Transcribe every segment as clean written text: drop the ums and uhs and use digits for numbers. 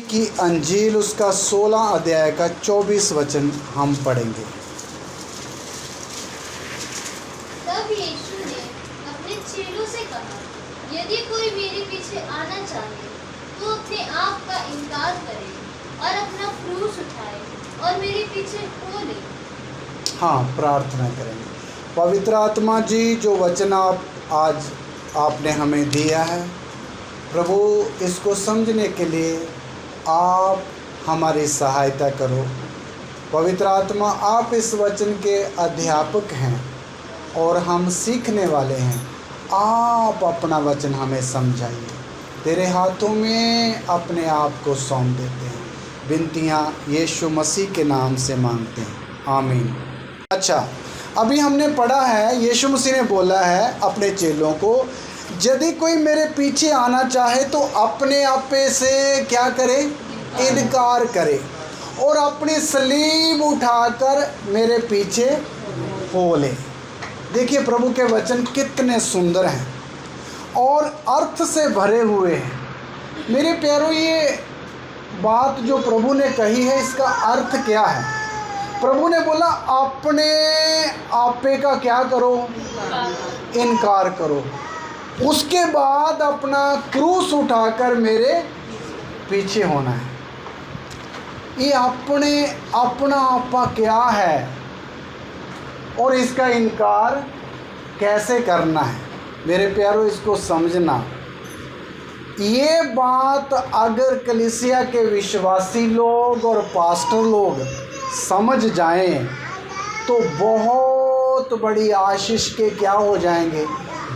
की अंजील उसका 16 अध्याय का 24 वचन हम पढ़ेंगे। तब यीशु ने अपने चेलों से कहा, यदि कोई मेरे पीछे आना चाहे तो अपने आप का इनकार करे और अपना क्रूस उठाए और मेरे पीछे हो ले। हाँ, प्रार्थना करेंगे। पवित्र आत्मा जी, जो वचन आज आपने हमें दिया है प्रभु, इसको समझने के लिए आप हमारी सहायता करो। पवित्र आत्मा, आप इस वचन के अध्यापक हैं और हम सीखने वाले हैं। आप अपना वचन हमें समझाइए। तेरे हाथों में अपने आप को सौंप देते हैं। विनतियाँ यीशु मसीह के नाम से मांगते हैं, आमीन। अच्छा, अभी हमने पढ़ा है, यीशु मसीह ने बोला है अपने चेलों को, यदि कोई मेरे पीछे आना चाहे तो अपने आपे से क्या करे, इनकार करे और अपनी सलीब उठाकर मेरे पीछे हो ले। देखिए प्रभु के वचन कितने सुंदर हैं और अर्थ से भरे हुए हैं। मेरे प्यारों, ये बात जो प्रभु ने कही है, इसका अर्थ क्या है? प्रभु ने बोला अपने आपे का क्या करो, इनकार करो, उसके बाद अपना क्रूस उठाकर मेरे पीछे होना है। ये अपना आपा क्या है और इसका इनकार कैसे करना है? मेरे प्यारों, इसको समझना। ये बात अगर कलीसिया के विश्वासी लोग और पास्टर लोग समझ जाएं तो बहुत बड़ी आशीष के क्या हो जाएंगे,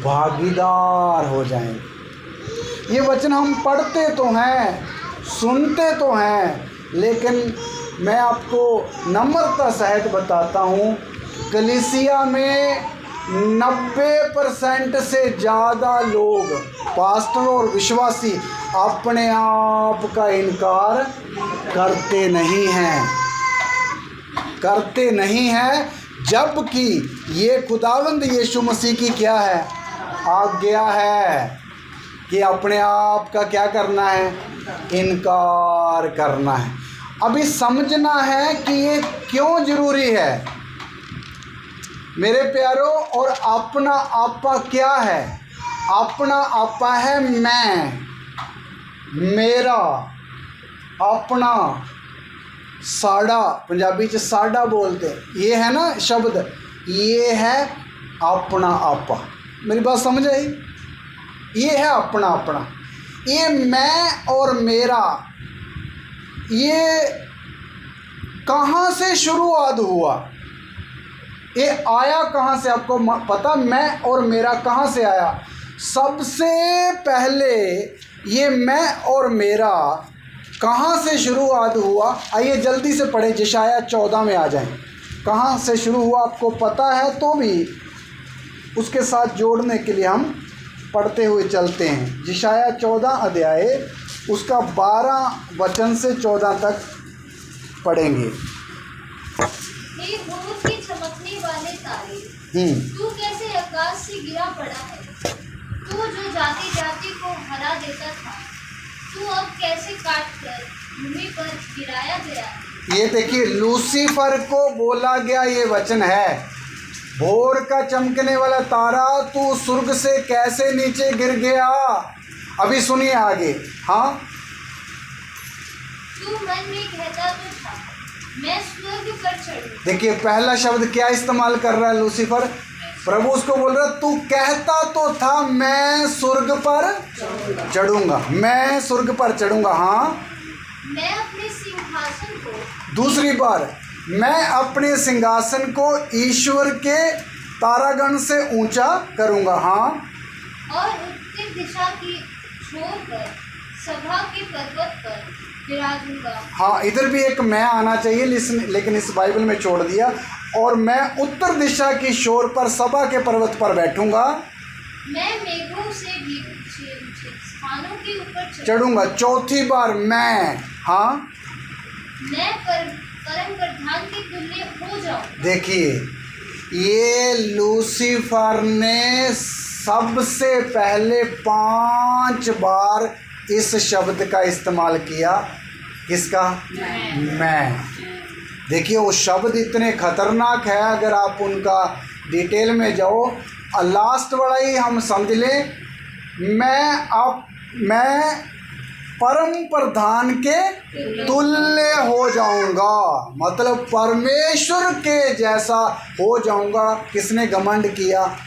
भागीदार हो जाएंगे। ये वचन हम पढ़ते तो हैं, सुनते तो हैं, लेकिन मैं आपको नम्रता सहित बताता हूँ, कलीसिया में 90% से ज़्यादा लोग, पास्टर और विश्वासी, अपने आप का इनकार करते नहीं हैं, जबकि ये खुदावंद यीशु मसीह की क्या है, आज्ञा है कि अपने आप का क्या करना है, इनकार करना है। अभी समझना है कि ये क्यों ज़रूरी है मेरे प्यारों। और अपना आपा क्या है? अपना आपा है मैं, मेरा, अपना, साड़ा, पंजाबी च साड़ा बोलते हैं, ये है ना शब्द, ये है अपना आपा। मेरी बात समझ आई? ये है अपना अपना। ये मैं और मेरा, ये कहाँ से शुरुआत हुआ, ये आया कहाँ से? आपको पता मैं और मेरा कहाँ से आया? सबसे पहले ये मैं और मेरा कहाँ से शुरुआत हुआ? आइए जल्दी से पढ़ें, यशायाह 14 में आ जाएं। कहाँ से शुरू हुआ आपको पता है तो भी उसके साथ जोड़ने के लिए हम पढ़ते हुए चलते हैं। यशायाह 14 अध्याय उसका 12 वचन से 14 तक पढ़ेंगे। हे भोर के चमकने वाले तारे, तू कैसे आकाश से गिरा पड़ा है? तू जो जाति जाति को हरा देता था, तू अब कैसे काट कर भूमि पर गिराया गया है? ये देखिए, लूसीफर को बोला गया ये वचन है, भोर का चमकने वाला तारा, तू स्वर्ग से कैसे नीचे गिर गया। अभी सुनिए आगे। हाँ, तू मन में कहता तो था, मैं स्वर्ग पर चढ़ूं। देखिए पहला शब्द क्या इस्तेमाल कर रहा है लूसीफर? प्रभु उसको बोल रहा, तू कहता तो था मैं स्वर्ग पर चढ़ूंगा, मैं स्वर्ग पर चढ़ूंगा। हाँ, मैं अपने सिंहासन को, दूसरी बार, मैं अपने सिंहासन को ईश्वर के तारागण से ऊंचा करूंगा। हाँ, और उत्तर दिशा की छोर पर सभा के पर्वत पर विराजूंगा। हाँ, इधर भी एक मैं आना चाहिए, लेकिन इस बाइबल में छोड़ दिया। और मैं उत्तर दिशा की शोर पर सभा के पर्वत पर बैठूंगा, मैं मेघों से भी ऊंचे स्थानों के ऊपर चढ़ूंगा। चौथी बार मैं, हाँ, मैं परम प्रधान के तुल्य हो जाऊं। देखिए, ये लूसीफर ने सबसे पहले 5 बार इस शब्द का इस्तेमाल किया, किसका? मैं। देखिए वो शब्द इतने खतरनाक है, अगर आप उनका डिटेल में जाओ, लास्ट वाला ही हम समझ लें, मैं परम प्रधान के तुल्य हो जाऊंगा, मतलब परमेश्वर के जैसा हो जाऊंगा। किसने घमंड किया?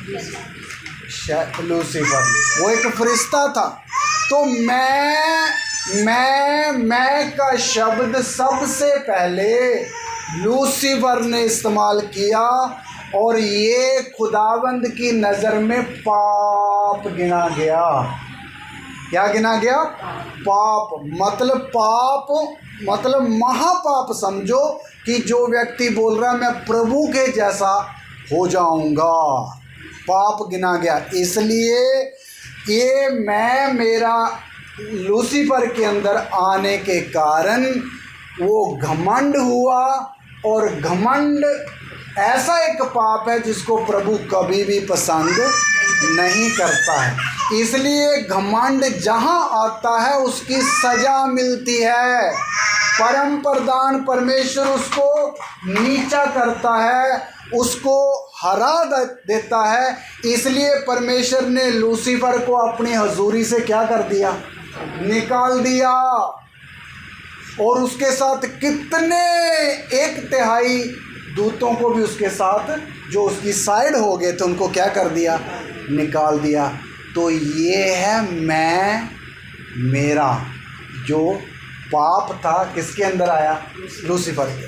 लूसीफर। वो एक फरिश्ता था। तो मैं का शब्द सबसे पहले लूसीफर ने इस्तेमाल किया, और ये खुदावंद की नज़र में पाप गिना गया। क्या गिना गया? पाप मतलब महापाप समझो, कि जो व्यक्ति बोल रहा है मैं प्रभु के जैसा हो जाऊंगा, पाप गिना गया। इसलिए ये मेरा लूसीफर के अंदर आने के कारण वो घमंड हुआ, और घमंड ऐसा एक पाप है जिसको प्रभु कभी भी पसंद नहीं करता है। इसलिए घमंड जहाँ आता है उसकी सज़ा मिलती है। परम प्रधान परमेश्वर उसको नीचा करता है, उसको हरा देता है। इसलिए परमेश्वर ने लूसीफर को अपनी हजूरी से क्या कर दिया? निकाल दिया। और उसके साथ कितने 1/3 दूतों को भी उसके साथ, जो उसकी साइड हो गए थे, उनको क्या कर दिया? निकाल दिया। तो ये है मेरा जो पाप था, किसके अंदर आया? लूसीफर के।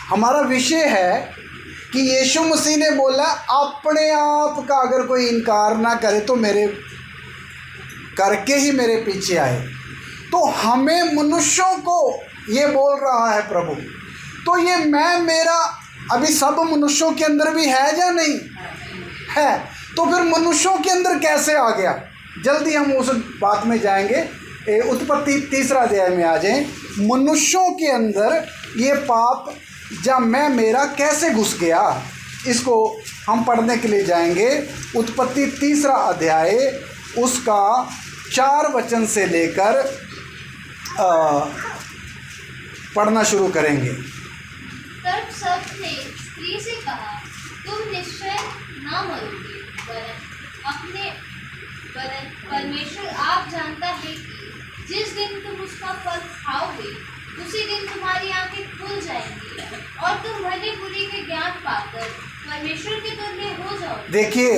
हमारा विषय है कि यीशु मसीह ने बोला अपने आप का अगर कोई इनकार ना करे तो मेरे करके ही मेरे पीछे आए। तो हमें मनुष्यों को ये बोल रहा है प्रभु। तो ये मेरा अभी सब मनुष्यों के अंदर भी है या नहीं है? तो फिर मनुष्यों के अंदर कैसे आ गया? जल्दी हम उस बात में जाएंगे। उत्पत्ति 3 अध्याय में आ जाएं। मनुष्यों के अंदर ये पाप या मेरा कैसे घुस गया, इसको हम पढ़ने के लिए जाएंगे। उत्पत्ति 3 अध्याय उसका 4 वचन से लेकर पढ़ना शुरू करेंगे। तब सर्प ने स्त्री से कहा, तुम निश्चय ना मरोगे, वरन परमेश्वर आप जानता है कि जिस दिन तुम उसका फल खाओगे उसी दिन तुम्हारी आंखें खुल जाएंगी और तुम भले बुरे के ज्ञान पाकर परमेश्वर के तुल्य हो जाओगे। देखिए,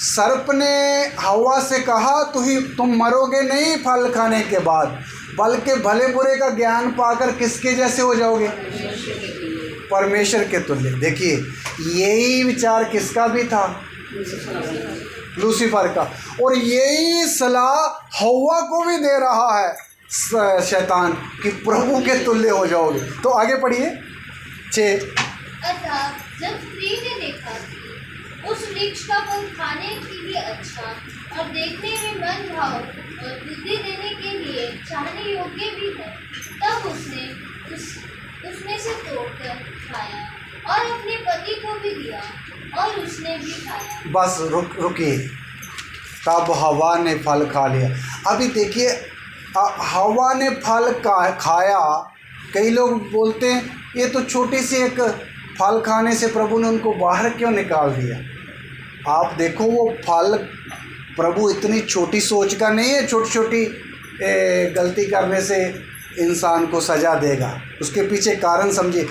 सर्प ने हवा से कहा तुम मरोगे नहीं फल खाने के बाद, बल्कि भले बुरे का ज्ञान पाकर किसके जैसे हो जाओगे? परमेश्वर के तुल्य। देखिए, यही विचार किसका भी था? लूसीफर का। और यही सलाह हवा को भी दे रहा है शैतान कि प्रभु के तुल्य हो जाओगे। तो आगे पढ़िए 6। अतः जब स्त्री ने देखा कि उस वृक्ष का फल खाने के लिए अच्छा और देखने में मन भाव और बुद्धि देने के लिए चाहने योग्य भी है, तब उसने उसमें से तोड़कर खाया और अपने पति को भी दिया और उसने भी खाया। बस रुकिए। तब हवा ने फल खा लिया। अभी देखिए, हवा ने फल खाया। कई लोग बोलते हैं ये तो छोटी सी एक फल खाने से प्रभु ने उनको बाहर क्यों निकाल दिया? आप देखो, वो फल प्रभु इतनी छोटी सोच का नहीं है। छोटी छोटी गलती करने से इंसान को सज़ा देगा, उसके पीछे कारण समझिए।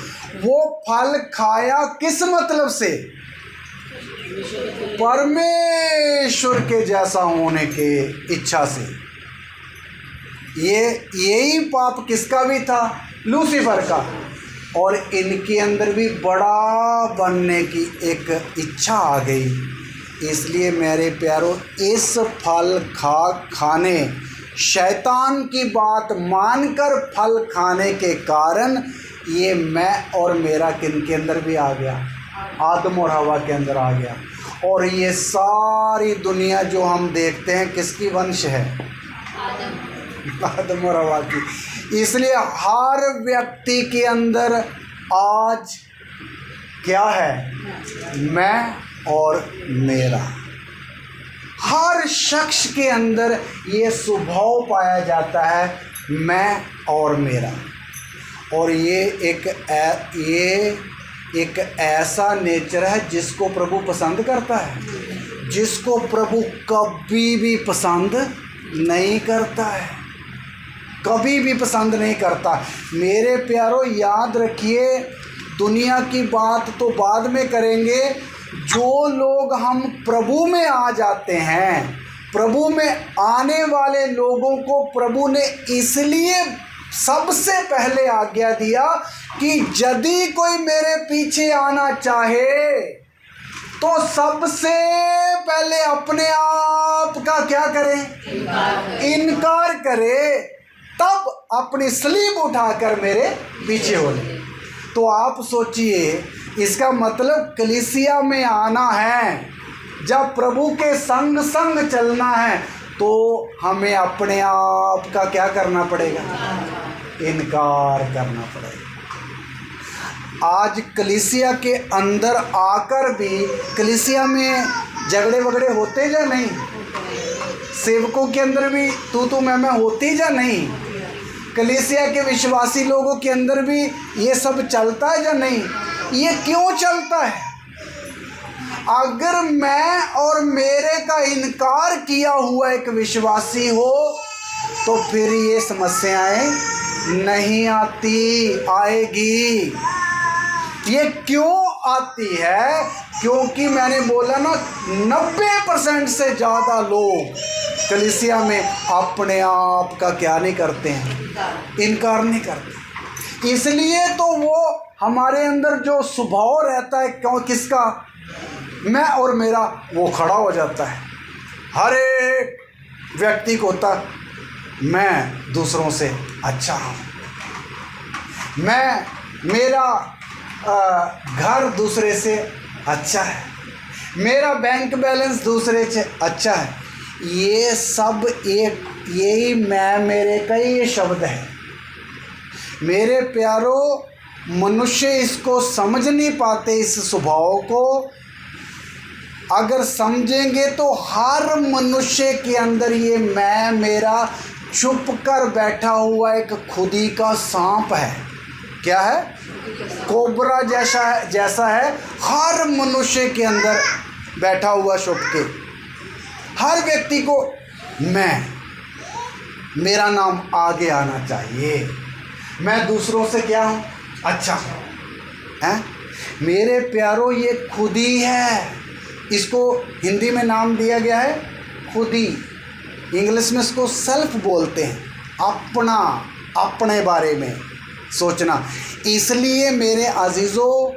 वो फल खाया किस मतलब से? परमेश्वर के जैसा होने के इच्छा से। यही पाप किसका भी था? लूसीफर का। और इनके अंदर भी बड़ा बनने की एक इच्छा आ गई। इसलिए मेरे प्यारों, इस फल खाने, शैतान की बात मानकर फल खाने के कारण ये मैं और मेरा किन के अंदर भी आ गया? आदम और हवा के अंदर आ गया। और ये सारी दुनिया जो हम देखते हैं किसकी वंश है? आदम और हवा की। इसलिए हर व्यक्ति के अंदर आज क्या है? मैं और मेरा। हर शख्स के अंदर ये स्वभाव पाया जाता है, मैं और मेरा। और ये एक ऐसा नेचर है जिसको प्रभु पसंद करता है, जिसको प्रभु कभी भी पसंद नहीं करता है, कभी भी पसंद नहीं करता। मेरे प्यारो याद रखिए, दुनिया की बात तो बाद में करेंगे। जो लोग हम प्रभु में आ जाते हैं, प्रभु में आने वाले लोगों को प्रभु ने इसलिए सबसे पहले आज्ञा दिया कि यदि कोई मेरे पीछे आना चाहे तो सबसे पहले अपने आप का क्या करे? इनकार करे, तब अपनी स्लीब उठाकर मेरे पीछे हो ले। तो आप सोचिए, इसका मतलब कलीसिया में आना है, जब प्रभु के संग संग चलना है, तो हमें अपने आप का क्या करना पड़ेगा? इनकार करना पड़ेगा। आज कलीसिया के अंदर आकर भी कलीसिया में झगड़े वगड़े होते या नहीं? सेवकों के अंदर भी तू मैं होती या नहीं? कलीसिया के विश्वासी लोगों के अंदर भी ये सब चलता है या नहीं? ये क्यों चलता है? अगर मैं और मेरे का इनकार किया हुआ एक विश्वासी हो तो फिर ये समस्याएं नहीं आती, आएगी। ये क्यों आती है? क्योंकि मैंने बोला ना, 90% से ज़्यादा लोग कलीसिया में अपने आप का क्या नहीं करते हैं? इनकार नहीं करते। इसलिए तो वो हमारे अंदर जो स्वभाव रहता है, क्यों, किसका? मैं और मेरा, वो खड़ा हो जाता है। हर एक व्यक्ति को होता, मैं दूसरों से अच्छा हूँ, मेरा घर दूसरे से अच्छा है, मेरा बैंक बैलेंस दूसरे से अच्छा है। ये सब यही मैं मेरे का ये शब्द है। मेरे प्यारो, मनुष्य इसको समझ नहीं पाते, इस स्वभाव को। अगर समझेंगे तो हर मनुष्य के अंदर ये मैं मेरा छुप कर बैठा हुआ एक खुदी का सांप है। क्या है? कोबरा जैसा है हर मनुष्य के अंदर बैठा हुआ छुप के। हर व्यक्ति को मेरा नाम आगे आना चाहिए, मैं दूसरों से क्या हूँ? अच्छा है। मेरे प्यारो, ये खुदी है। इसको हिंदी में नाम दिया गया है खुदी, इंग्लिश में इसको सेल्फ बोलते हैं। अपना, अपने बारे में सोचना। इसलिए मेरे अजीज़ों,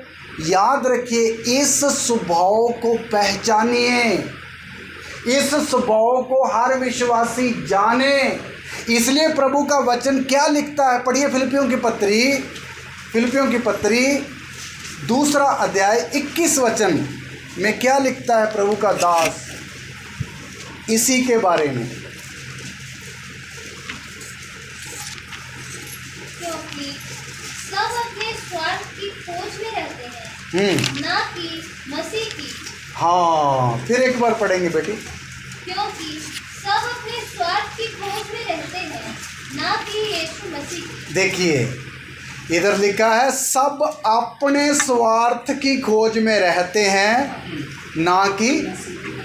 याद रखिए, इस स्वभाव को पहचानिए, इस स्वभाव को हर विश्वासी जाने। इसलिए प्रभु का वचन क्या लिखता है? पढ़िए फिलिपियों की पत्री 2 अध्याय 21 वचन में क्या लिखता है प्रभु का दास इसी के बारे में। क्योंकि सब अपने स्वार्थ की खोज में रहते हैं, ना कि मसीह की। हाँ, फिर एक बार पढ़ेंगे बेटी। क्योंकि सब अपने स्वार्थ की खोज में रहते हैं, ना कि यीशु मसीह की। देखिए, इधर लिखा है सब अपने स्वार्थ की खोज में रहते हैं, ना कि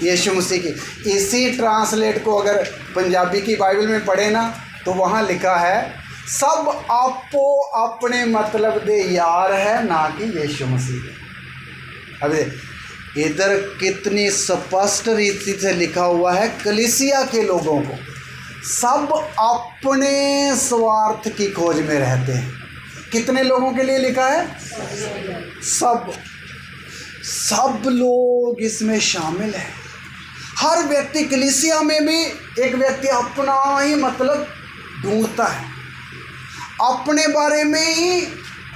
यीशु मसीह की। इसी ट्रांसलेट को अगर पंजाबी की बाइबल में पढ़े ना, तो वहाँ लिखा है सब आपो अपने मतलब दे यार है, ना कि यीशु मसीह। अभी इधर कितनी स्पष्ट रीति से लिखा हुआ है कलीसिया के लोगों को, सब अपने स्वार्थ की खोज में रहते हैं। कितने लोगों के लिए लिखा है? सब लोग इसमें शामिल हैं। हर व्यक्ति, कलीसिया में भी एक व्यक्ति अपना ही मतलब ढूंढता है, अपने बारे में ही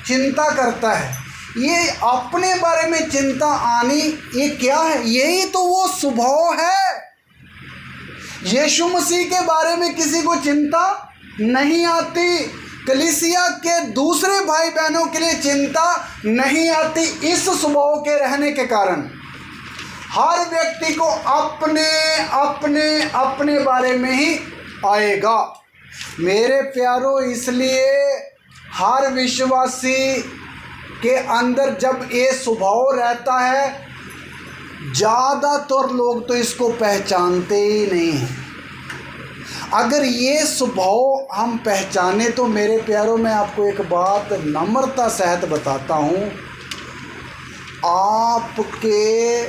चिंता करता है। ये अपने बारे में चिंता आनी, ये क्या है? यही तो वो स्वभाव है। यीशु मसीह के बारे में किसी को चिंता नहीं आती, कलीसिया के दूसरे भाई बहनों के लिए चिंता नहीं आती। इस स्वभाव के रहने के कारण हर व्यक्ति को अपने अपने अपने बारे में ही आएगा। मेरे प्यारो, इसलिए हर विश्वासी के अंदर जब ये स्वभाव रहता है, ज़्यादातर लोग तो इसको पहचानते ही नहीं हैं। अगर ये स्वभाव हम पहचाने तो मेरे प्यारों, मैं आपको एक बात नम्रता सहित बताता हूँ, आपके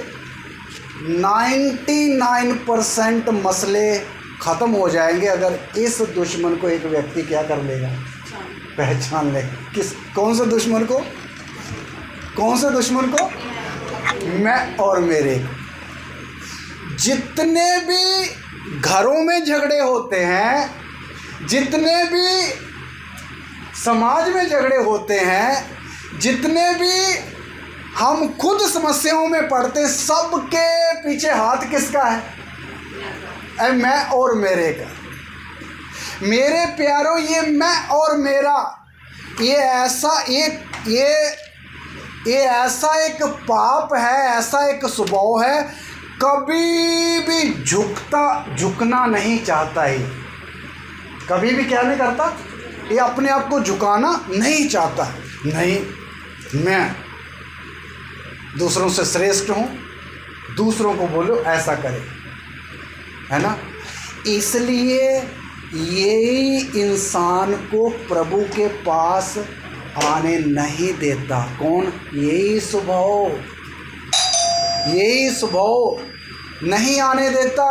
99% मसले ख़त्म हो जाएंगे अगर इस दुश्मन को एक व्यक्ति क्या कर लेगा, पहचान लेगा। कौन से दुश्मन को? मैं और मेरे। जितने भी घरों में झगड़े होते हैं, जितने भी समाज में झगड़े होते हैं, जितने भी हम खुद समस्याओं में पड़ते, सबके पीछे हाथ किसका है? मैं और मेरे का। मेरे प्यारों, ये मैं और मेरा, ये ऐसा एक पाप है, ऐसा एक स्वभाव है, कभी भी झुकना नहीं चाहता है। कभी भी क्या नहीं करता? ये अपने आप को झुकाना नहीं चाहता। नहीं, मैं दूसरों से श्रेष्ठ हूँ, दूसरों को बोलो ऐसा करे, है ना। इसलिए यही इंसान को प्रभु के पास आने नहीं देता। कौन? यही स्वभाव नहीं आने देता।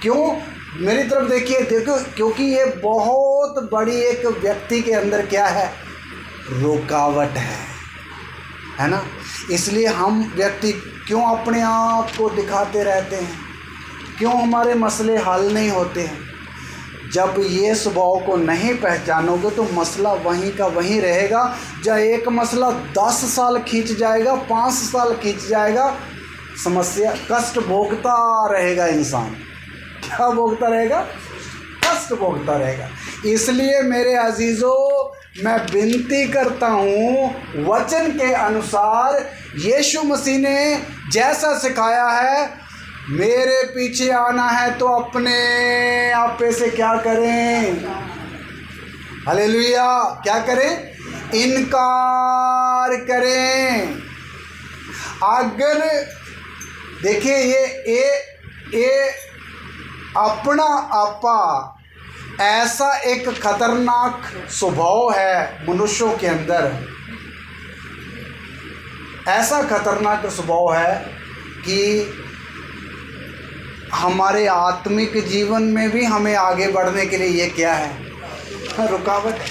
क्यों? मेरी तरफ देखिए, देखो, क्योंकि ये बहुत बड़ी एक व्यक्ति के अंदर क्या है? रुकावट है ना। इसलिए हम व्यक्ति क्यों अपने आप को दिखाते रहते हैं? क्यों हमारे मसले हल नहीं होते हैं? जब ये स्वभाव को नहीं पहचानोगे तो मसला वहीं का वहीं रहेगा। जब एक मसला 10 साल खींच जाएगा, 5 साल खींच जाएगा, समस्या, कष्ट भोगता रहेगा इंसान। क्या भोगता रहेगा? कष्ट भोगता रहेगा। इसलिए मेरे अजीज़ों, मैं विनती करता हूँ, वचन के अनुसार यीशु मसीह ने जैसा सिखाया है, मेरे पीछे आना है तो अपने आप से क्या करें? हालेलुया! क्या करें? इनकार करें। अगर देखिए, ये अपना आपा ऐसा एक खतरनाक स्वभाव है मनुष्यों के अंदर, ऐसा खतरनाक स्वभाव है कि हमारे आत्मिक जीवन में भी हमें आगे बढ़ने के लिए ये क्या है? रुकावट है।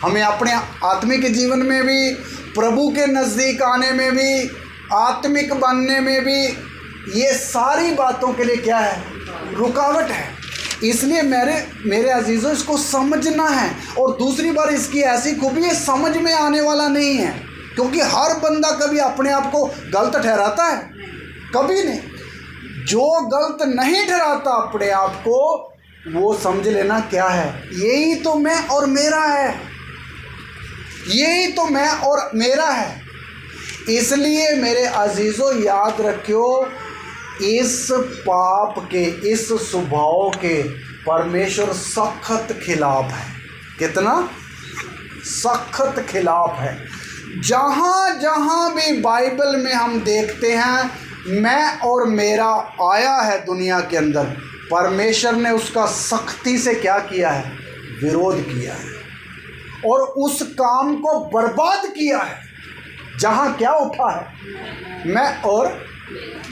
हमें अपने आत्मिक जीवन में भी, प्रभु के नज़दीक आने में भी, आत्मिक बनने में भी, ये सारी बातों के लिए क्या है? रुकावट है। इसलिए मेरे अजीज़ों, इसको समझना है। और दूसरी बार इसकी ऐसी खूबी है, समझ में आने वाला नहीं है, क्योंकि हर बंदा कभी अपने आप को गलत ठहराता है? कभी नहीं। जो गलत नहीं ठहराता अपने आप को, वो समझ लेना क्या है? यही तो मैं और मेरा है, यही तो मैं और मेरा है। इसलिए मेरे अजीज़ों, याद रखियो, इस पाप के, इस स्वभाव के परमेश्वर सख्त खिलाफ है। कितना सख्त खिलाफ है। जहाँ जहाँ भी बाइबल में हम देखते हैं मैं और मेरा आया है दुनिया के अंदर, परमेश्वर ने उसका सख्ती से क्या किया है? विरोध किया है और उस काम को बर्बाद किया है। जहाँ क्या उठा है? मैं और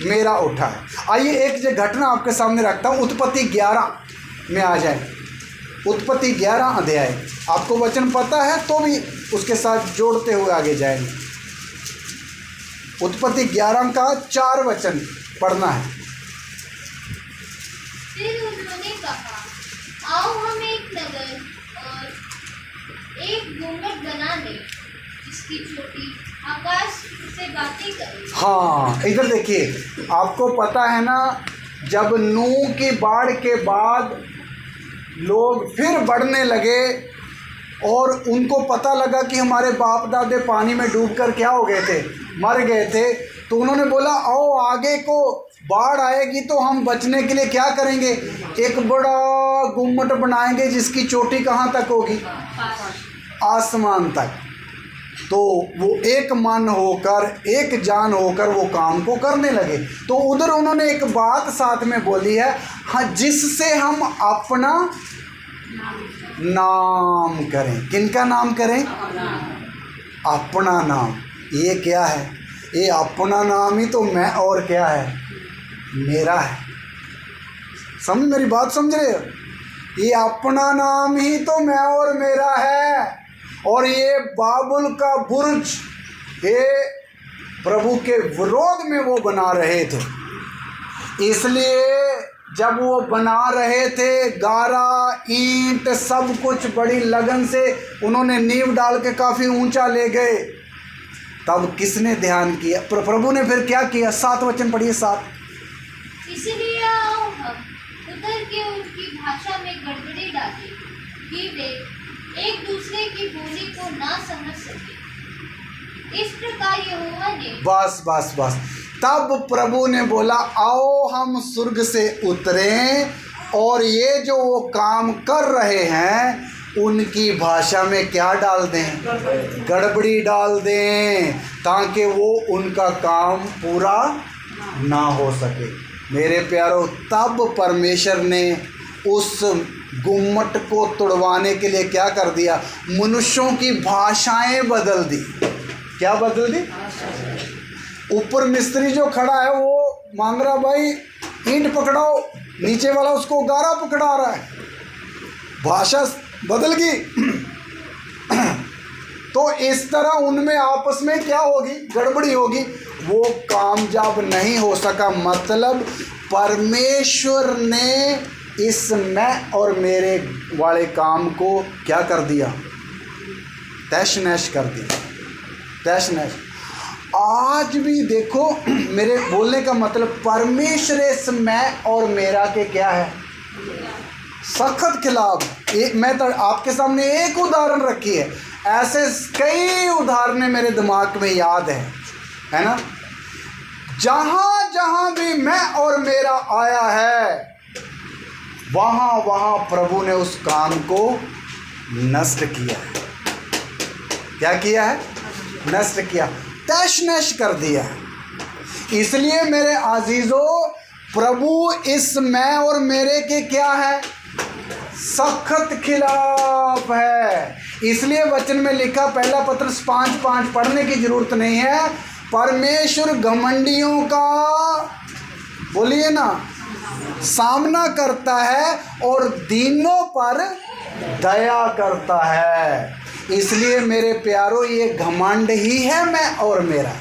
मेरा उठा है। आइए एक जो घटना आपके सामने रखता हूँ, उत्पत्ति 11 में आ जाए। उत्पत्ति 11 अध्याय, आपको वचन पता है तो भी उसके साथ जोड़ते हुए आगे जाएंगे। उत्पत्ति 11 का 4 वचन पढ़ना है। फिर उन्होंने कहा, आओ हम एक नगर और एक गुम्बद बना लें, जिसकी चोटी आकाश से बातें करे। हाँ, इधर देखिए, आपको पता है ना, जब नूह की बाढ़ के बाद लोग फिर बढ़ने लगे और उनको पता लगा कि हमारे बाप दादे पानी में डूबकर क्या हो गए थे? मर गए थे। तो उन्होंने बोला, आओ आगे को बाढ़ आएगी तो हम बचने के लिए क्या करेंगे? एक बड़ा गुम्मट बनाएंगे जिसकी चोटी कहाँ तक होगी? आसमान तक। तो वो एक मन होकर, एक जान होकर वो काम को करने लगे। तो उधर उन्होंने एक बात साथ में बोली है, हाँ, जिससे हम अपना नाम करें। किनका नाम करें? अपना नाम। ये क्या है? ये अपना नाम ही तो मैं और क्या है? मेरा है। समझ, मेरी बात समझ रहे हो? ये अपना नाम ही तो मैं और मेरा है। और ये बाबुल का बुर्ज, ये प्रभु के विरोध में वो बना रहे थे। इसलिए जब वो बना रहे थे, गारा, ईंट, सब कुछ बड़ी लगन से उन्होंने नींव डाल के काफ़ी ऊंचा ले गए। तब किसने ध्यान किया? प्रभु ने फिर क्या किया? 7 वचन पढ़िए, 7। इसलिए आओ हम उतर के उनकी भाषा में गड़बड़ी डालें कि वे एक दूसरे की बोली को ना समझ सके। इस प्रकार यहोवा ने बस तब प्रभु ने बोला, आओ हम स्वर्ग से उतरें और ये जो वो काम कर रहे हैं उनकी भाषा में क्या डाल दें? गड़बड़ी डाल दें, ताकि वो उनका काम पूरा ना हो सके। मेरे प्यारों, तब परमेश्वर ने उस गुम्मट को तुड़वाने के लिए क्या कर दिया? मनुष्यों की भाषाएं बदल दी। क्या बदल दी? ऊपर मिस्त्री जो खड़ा है वो मांग रहा, भाई ईंट पकड़ाओ, नीचे वाला उसको गारा पकड़ा रहा है। भाषा बदल गई। तो इस तरह उनमें आपस में क्या होगी? गड़बड़ी होगी। वो कामयाब नहीं हो सका। मतलब परमेश्वर ने इस मैं और मेरे वाले काम को क्या कर दिया? तहस नहस कर दिया, तहस नहस। आज भी देखो, मेरे बोलने का मतलब परमेश्वर इस मैं और मेरा के क्या है? सख्त खिलाफ। मैं तो आपके सामने एक उदाहरण रखी है, ऐसे कई उदाहरणें मेरे दिमाग में याद है ना। जहाँ जहाँ भी मैं और मेरा आया है, वहाँ वहाँ प्रभु ने उस काम को नष्ट किया है। क्या किया है? नष्ट किया, तहस नहस कर दिया। इसलिए मेरे अजीजों, प्रभु इस मैं और मेरे के क्या है? सख्त खिलाफ है। इसलिए वचन में लिखा, पहला पत्रस 5:5 पढ़ने की जरूरत नहीं है। परमेश्वर घमंडियों का, बोलिए ना, सामना करता है और दीनों पर दया करता है। इसलिए मेरे प्यारों, ये घमंड ही है मैं और मेरा।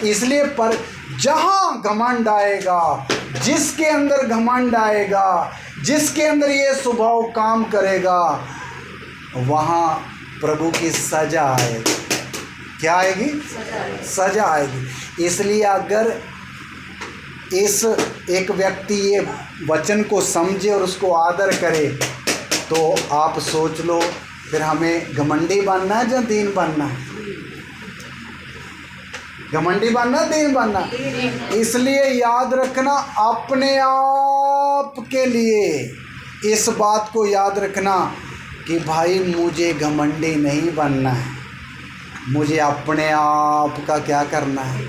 इसलिए पर जहाँ घमंड आएगा, जिसके अंदर घमंड आएगा, जिसके अंदर ये स्वभाव काम करेगा, वहाँ प्रभु की सजा आएगी। क्या आएगी? सजा आएगी। इसलिए अगर इस एक व्यक्ति ये वचन को समझे और उसको आदर करे, तो आप सोच लो फिर हमें घमंडी बनना है या दीन बनना है? घमंडी बनना, दीन बनना। इसलिए याद रखना, अपने आप के लिए इस बात को याद रखना कि भाई मुझे घमंडी नहीं बनना है, मुझे अपने आप का क्या करना है?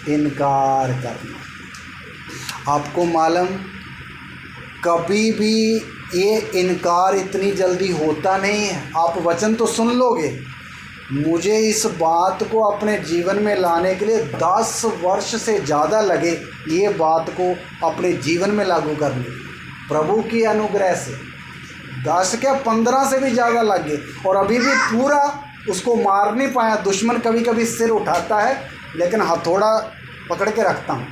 इनकार करना। आपको मालूम, कभी भी ये इनकार इतनी जल्दी होता नहीं है। आप वचन तो सुन लोगे, मुझे इस बात को अपने जीवन में लाने के लिए 10 वर्ष से ज़्यादा लगे, ये बात को अपने जीवन में लागू करने, प्रभु की अनुग्रह से 10 क्या 15 से भी ज़्यादा लगे, और अभी भी पूरा उसको मार नहीं पाया। दुश्मन कभी कभी सिर उठाता है, लेकिन हथौड़ा पकड़ के रखता हूँ।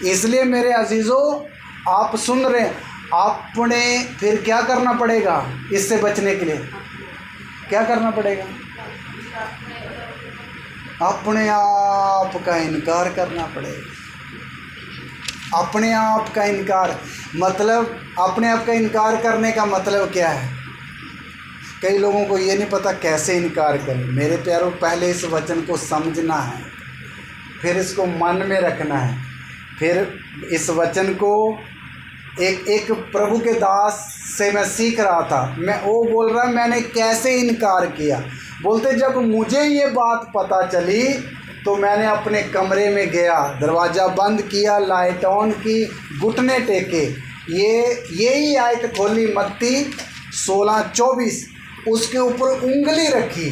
इसलिए मेरे अजीज़ों, आप सुन रहे हैं, आपने फिर क्या करना पड़ेगा इससे बचने के लिए? क्या करना पड़ेगा? अपने आप का इनकार करना पड़ेगा। अपने आप का इनकार मतलब, अपने आप का इनकार करने का मतलब क्या है? कई लोगों को ये नहीं पता कैसे इनकार करें। मेरे प्यारों, पहले इस वचन को समझना है, फिर इसको मन में रखना है, फिर इस वचन को एक प्रभु के दास से मैं सीख रहा था, वो बोल रहा है मैंने कैसे इनकार किया। बोलते जब मुझे ये बात पता चली तो मैंने अपने कमरे में गया, दरवाज़ा बंद किया, लाइट ऑन की, घुटने टेके, यही आयत खोली मत्ती 16:24, उसके ऊपर उंगली रखी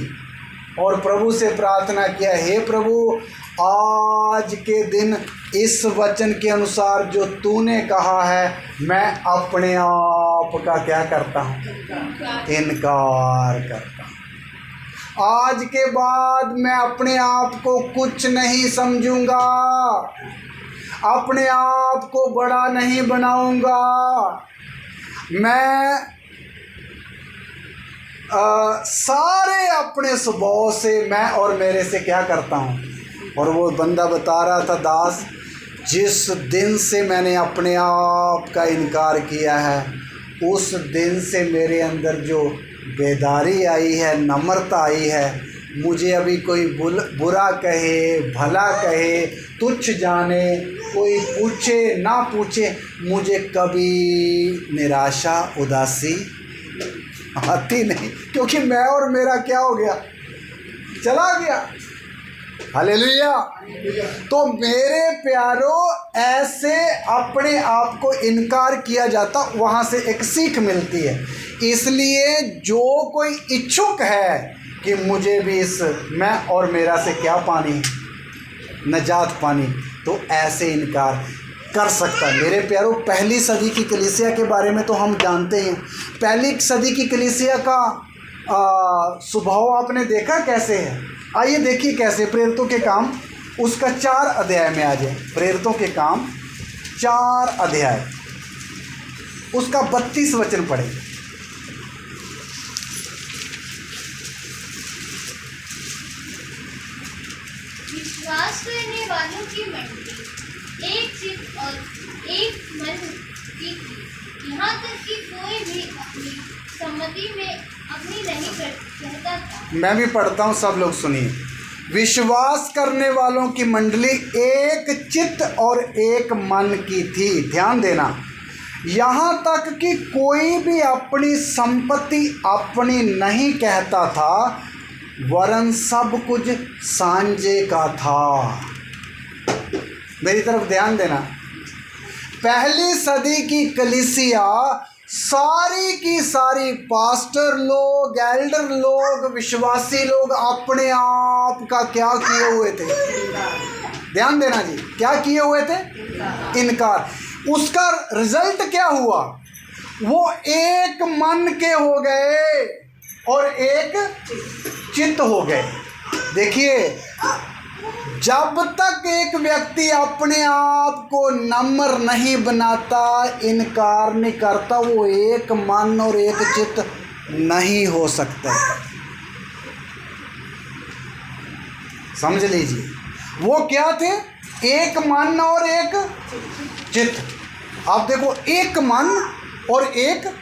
और प्रभु से प्रार्थना किया, हे प्रभु आज के दिन इस वचन के अनुसार जो तूने कहा है मैं अपने आप का क्या करता हूँ, इनकार करता हूँ। आज के बाद मैं अपने आप को कुछ नहीं समझूंगा, अपने आप को बड़ा नहीं बनाऊंगा। मैं सारे अपने स्वभाव से मैं और मेरे से क्या करता हूँ। और वो बंदा बता रहा था, दास जिस दिन से मैंने अपने आप का इनकार किया है उस दिन से मेरे अंदर जो बेदारी आई है, नम्रता आई है, मुझे अभी कोई बुरा कहे, भला कहे, तुच्छ जाने, कोई पूछे ना पूछे, मुझे कभी निराशा उदासी आती नहीं, क्योंकि मैं और मेरा क्या हो गया, चला गया। हालेलुया। तो मेरे प्यारों ऐसे अपने आप को इनकार किया जाता, वहाँ से एक सीख मिलती है। इसलिए जो कोई इच्छुक है कि मुझे भी इस मैं और मेरा से क्या पानी, नजात पानी, तो ऐसे इनकार कर सकता है। मेरे प्यारों पहली सदी की कलीसिया के बारे में तो हम जानते हैं। पहली सदी की कलीसिया का स्वभाव आपने देखा कैसे है। आइए देखिए कैसे। प्रेरितों के काम उसका 4 अध्याय में आ जाए। प्रेरितों के काम 4 अध्याय उसका 32 वचन पढ़े। विश्वास करने वालों की मंडली एक चित्त और एक मन की थी, यहाँ तक कि कोई भी अपनी सम्मति में अपनी नहीं कहता था। मैं भी पढ़ता हूँ, सब लोग सुनिए। विश्वास करने वालों की मंडली एक चित्त और एक मन की थी। ध्यान देना, यहाँ तक कि कोई भी अपनी संपत्ति अपनी नहीं कहता था, वरन सब कुछ सांझे का था। मेरी तरफ ध्यान देना। पहली सदी की कलीसिया सारी की सारी पास्टर लोग, एल्डर लोग, विश्वासी लोग अपने आप का क्या किए हुए थे, ध्यान देना जी, क्या किए हुए थे, इनकार। उसका रिजल्ट क्या हुआ, वो एक मन के हो गए और एक चित्त हो गए। देखिए, जब तक एक व्यक्ति अपने आप को नम्र नहीं बनाता, इनकार नहीं करता, वो एक मन और एक चित्त नहीं हो सकता। समझ लीजिए, वो क्या थे, एक मन और एक चित्त। आप देखो, एक मन और एक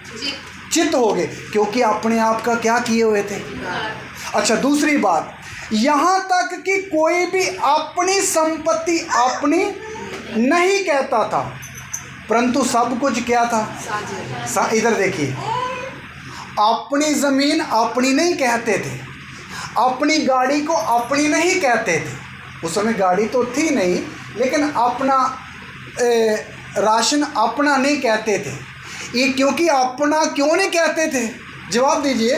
चित्त हो गए, क्योंकि अपने आप का क्या किए हुए थे। अच्छा, दूसरी बात, यहाँ तक कि कोई भी अपनी संपत्ति अपनी नहीं कहता था, परंतु सब कुछ क्या था, इधर देखिए, अपनी ज़मीन अपनी नहीं कहते थे, अपनी गाड़ी को अपनी नहीं कहते थे। उस समय गाड़ी तो थी नहीं, लेकिन अपना राशन अपना नहीं कहते थे। ये क्योंकि अपना क्यों नहीं कहते थे, जवाब दीजिए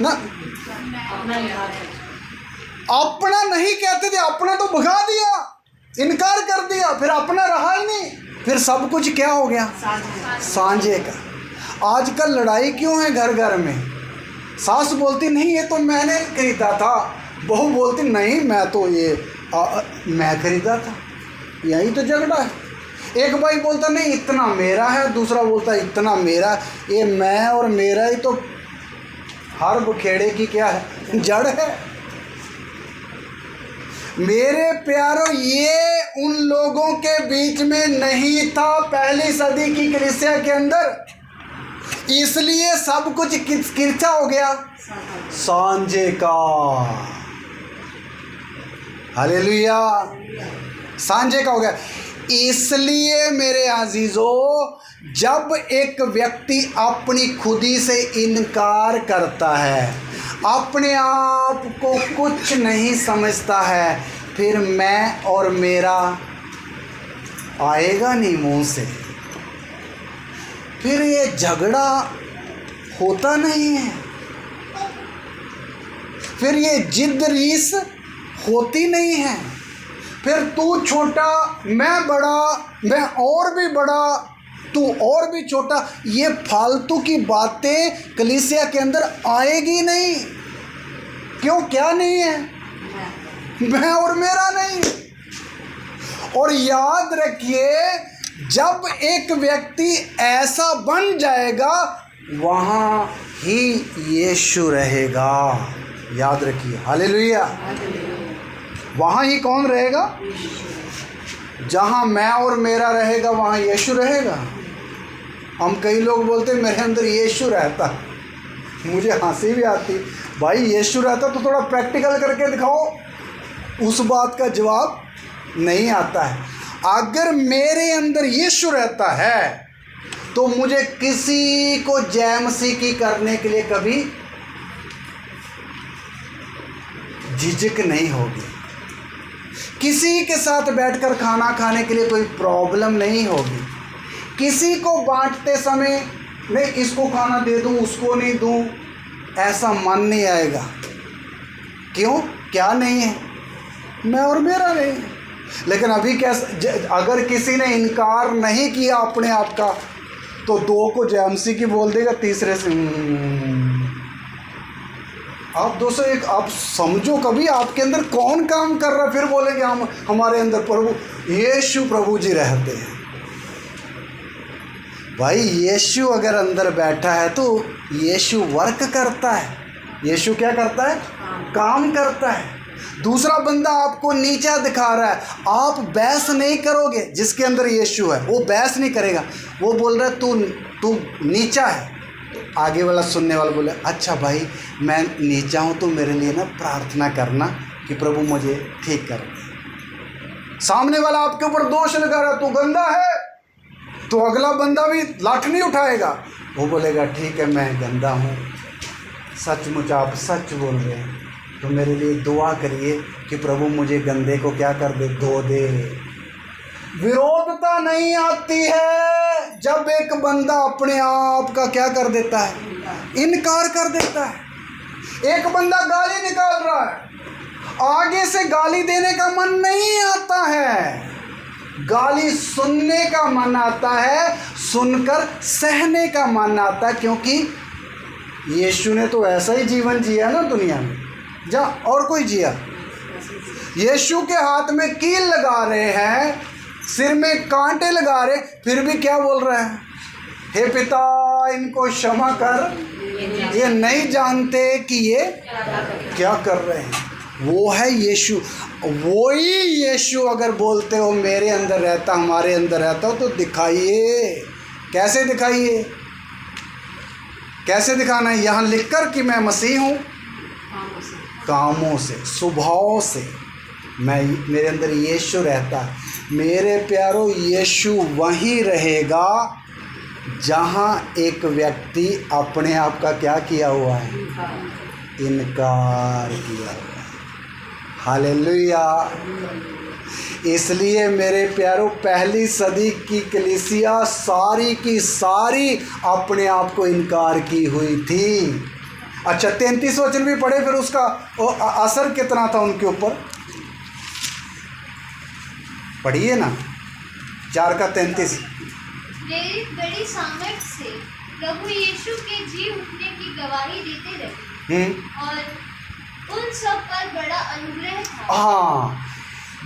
ना। अपना नहीं कहते थे, अपना तो भगा दिया, इनकार कर दिया, फिर अपना रहा ही नहीं, फिर सब कुछ क्या हो गया, सांझे का। आजकल लड़ाई क्यों है घर घर में। सास बोलती नहीं ये तो मैंने खरीदा था, बहू बोलती नहीं मैं तो ये मैं खरीदा था। यही तो झगड़ा है। एक भाई बोलता नहीं इतना मेरा है, दूसरा बोलता इतना मेरा। ये मैं और मेरा ही तो हर बखेड़े की क्या है, जड़ है। मेरे प्यारों, ये उन लोगों के बीच में नहीं था पहली सदी की कलीसिया के अंदर, इसलिए सब कुछ किरचा हो गया, सांझे का। हालेलुया, सांझे का हो गया। इसलिए मेरे अजीजों, जब एक व्यक्ति अपनी खुदी से इनकार करता है, अपने आप को कुछ नहीं समझता है, फिर मैं और मेरा आएगा नहीं मुंह से, फिर ये झगड़ा होता नहीं है, फिर ये जिद रीस होती नहीं है, फिर तू छोटा मैं बड़ा, मैं और भी बड़ा तू और भी छोटा, ये फालतू की बातें कलीसिया के अंदर आएगी नहीं। क्यों? क्या नहीं है? मैं और मेरा नहीं। और याद रखिए, जब एक व्यक्ति ऐसा बन जाएगा, वहाँ ही यीशु रहेगा। याद रखिए, हालेलुया। वहाँ ही कौन रहेगा? जहाँ मैं और मेरा रहेगा, वहाँ यीशु रहेगा। हम कई लोग बोलते हैं मेरे अंदर यीशु रहता, मुझे हंसी भी आती। भाई यीशु रहता तो थोड़ा प्रैक्टिकल करके दिखाओ। उस बात का जवाब नहीं आता है। अगर मेरे अंदर यीशु रहता है तो मुझे किसी को जय मसीह की करने के लिए कभी झिझक नहीं होगी, किसी के साथ बैठकर खाना खाने के लिए कोई प्रॉब्लम नहीं होगी, किसी को बांटते समय मैं इसको खाना दे दूं उसको नहीं दूं, ऐसा मन नहीं आएगा। क्यों? क्या नहीं है? मैं और मेरा नहीं। लेकिन अभी कैसे, अगर किसी ने इनकार नहीं किया अपने आप का, तो दो को जय मसीह की बोल देगा, तीसरे से आप दोस्तों एक आप समझो कभी आपके अंदर कौन काम कर रहा है, फिर बोलेंगे हम हमारे अंदर प्रभु यीशु प्रभु जी रहते हैं। भाई यीशु अगर अंदर बैठा है तो यीशु वर्क करता है। यीशु क्या करता है? काम करता है। दूसरा बंदा आपको नीचा दिखा रहा है, आप बहस नहीं करोगे। जिसके अंदर यीशु है वो बहस नहीं करेगा, वो बोल रहा है तू नीचा है। आगे वाला सुनने वाला बोले अच्छा भाई मैं नीचा हूँ तो मेरे लिए ना प्रार्थना करना कि प्रभु मुझे ठीक कर दे। सामने वाला आपके ऊपर दोष लगा रहा है, तू गंदा है, तो अगला बंदा भी लाठ नहीं उठाएगा, वो बोलेगा ठीक है मैं गंदा हूँ, सचमुच आप सच बोल रहे हैं, तो मेरे लिए दुआ करिए कि प्रभु मुझे गंदे को क्या कर दे, धो दे। विरोधता नहीं आती है जब एक बंदा अपने आप का क्या कर देता है, इनकार कर देता है। एक बंदा गाली निकाल रहा है, आगे से गाली देने का मन नहीं आता है, गाली सुनने का मन आता है, सुनकर सहने का मन आता है, क्योंकि यीशु ने तो ऐसा ही जीवन जिया ना दुनिया में जहाँ और कोई जिया। यीशु के हाथ में कील लगा रहे हैं, सिर में कांटे लगा रहे, फिर भी क्या बोल रहे हैं, हे पिता इनको क्षमा कर, ये नहीं जानते कि ये क्या कर रहे हैं। वो है यीशु। वही यीशु अगर बोलते हो मेरे अंदर रहता, हमारे अंदर रहता हो, तो दिखाइए। कैसे दिखाइए? कैसे दिखाना है? यहाँ लिखकर कि मैं मसीह हूँ, कामों से, स्वभाव से मैं, मेरे अंदर यीशु रहता है। मेरे प्यारो, यीशु वहीं रहेगा जहाँ एक व्यक्ति अपने आप का क्या किया हुआ है, इनकार किया हुआ है। हालेलुया। इसलिए मेरे प्यारो, पहली सदी की कलीसिया सारी की सारी अपने आप को इनकार की हुई थी। अच्छा 33 वचन भी पढ़े, फिर उसका असर कितना था उनके ऊपर, पढ़िए ना, 4:33। प्रेरित बड़ी सामर्थ से प्रभु यीशु के जी उठने की गवाही देते रहे और उन सब पर बड़ा अनुग्रह था। हाँ,